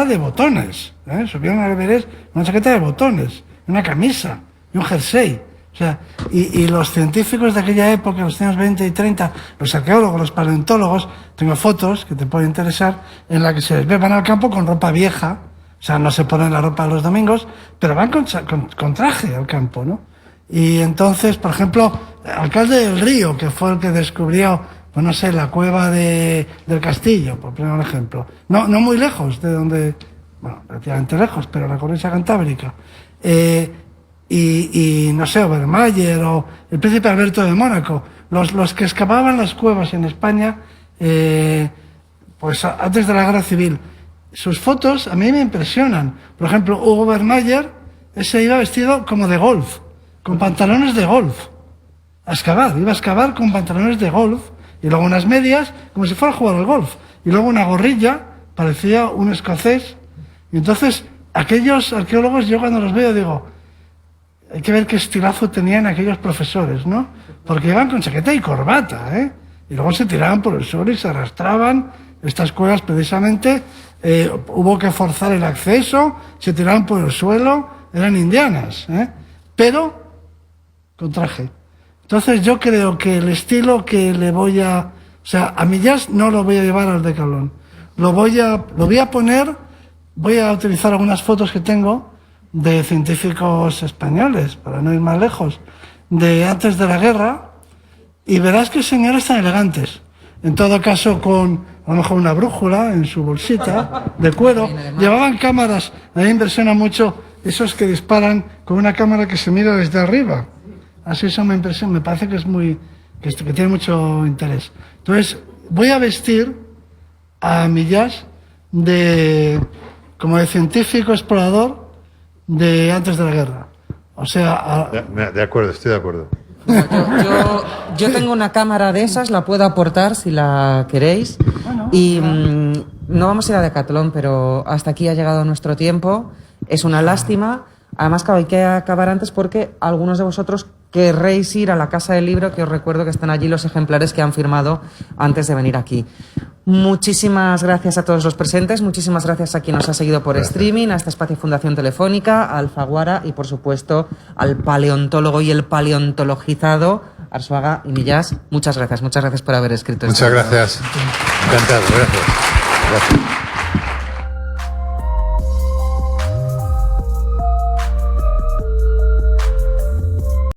de botones, ¿eh? Subieron al Everest con una chaqueta de botones, una camisa, y un jersey. O sea, y los científicos de aquella época, los años 20 y 30, los arqueólogos, los paleontólogos, tengo fotos que te pueden interesar, en las que se les ve, van al campo con ropa vieja, o sea, no se ponen la ropa los domingos, pero van con traje al campo, ¿no? Y entonces, por ejemplo, el alcalde del Río, que fue el que descubrió, pues no sé, la cueva del Castillo, por poner un ejemplo. No muy lejos de donde, bueno, relativamente lejos, pero la cornisa cantábrica. Y no sé, Obermayer o el príncipe Alberto de Mónaco, los que excavaban las cuevas en España, pues antes de la Guerra Civil. Sus fotos a mí me impresionan. Por ejemplo, Hugo Obermayer, ese iba vestido como de golf, con pantalones de golf, a excavar. Iba a excavar con pantalones de golf y luego unas medias, como si fuera a jugar al golf. Y luego una gorrilla, parecía un escocés. Y entonces, aquellos arqueólogos, yo cuando los veo digo, hay que ver qué estilazo tenían aquellos profesores, ¿no? Porque iban con chaqueta y corbata, ¿eh? Y luego se tiraban por el suelo y se arrastraban. Estas cuevas, precisamente, hubo que forzar el acceso, se tiraban por el suelo, eran indianas, ¿eh? Pero con traje. Entonces yo creo que el estilo que le voy a... O sea, a Millás no lo voy a llevar al Decalón. Lo voy a poner, voy a utilizar algunas fotos que tengo de científicos españoles, para no ir más lejos, de antes de la guerra, y verás que señores tan elegantes. En todo caso, con a lo mejor una brújula en su bolsita de cuero. Llevaban cámaras, a mí me impresiona mucho esos que disparan con una cámara que se mira desde arriba. Así eso me impresiona, me parece que es que tiene mucho interés. Entonces, voy a vestir a Millás como de científico explorador de antes de la guerra. O sea... De acuerdo, estoy de acuerdo. Yo tengo una cámara de esas, la puedo aportar si la queréis. Y no vamos a ir a Decathlon, pero hasta aquí ha llegado nuestro tiempo. Es una lástima. Además, claro, hay que acabar antes porque algunos de vosotros querréis ir a la Casa del Libro, que os recuerdo que están allí los ejemplares que han firmado antes de venir aquí. Muchísimas gracias a todos los presentes, muchísimas gracias a quien nos ha seguido por streaming, a este espacio Fundación Telefónica, a Alfaguara y, por supuesto, al paleontólogo y el paleontologizado Arzuaga y Millás. Muchas gracias por haber escrito esto. Muchas gracias. Encantado, gracias.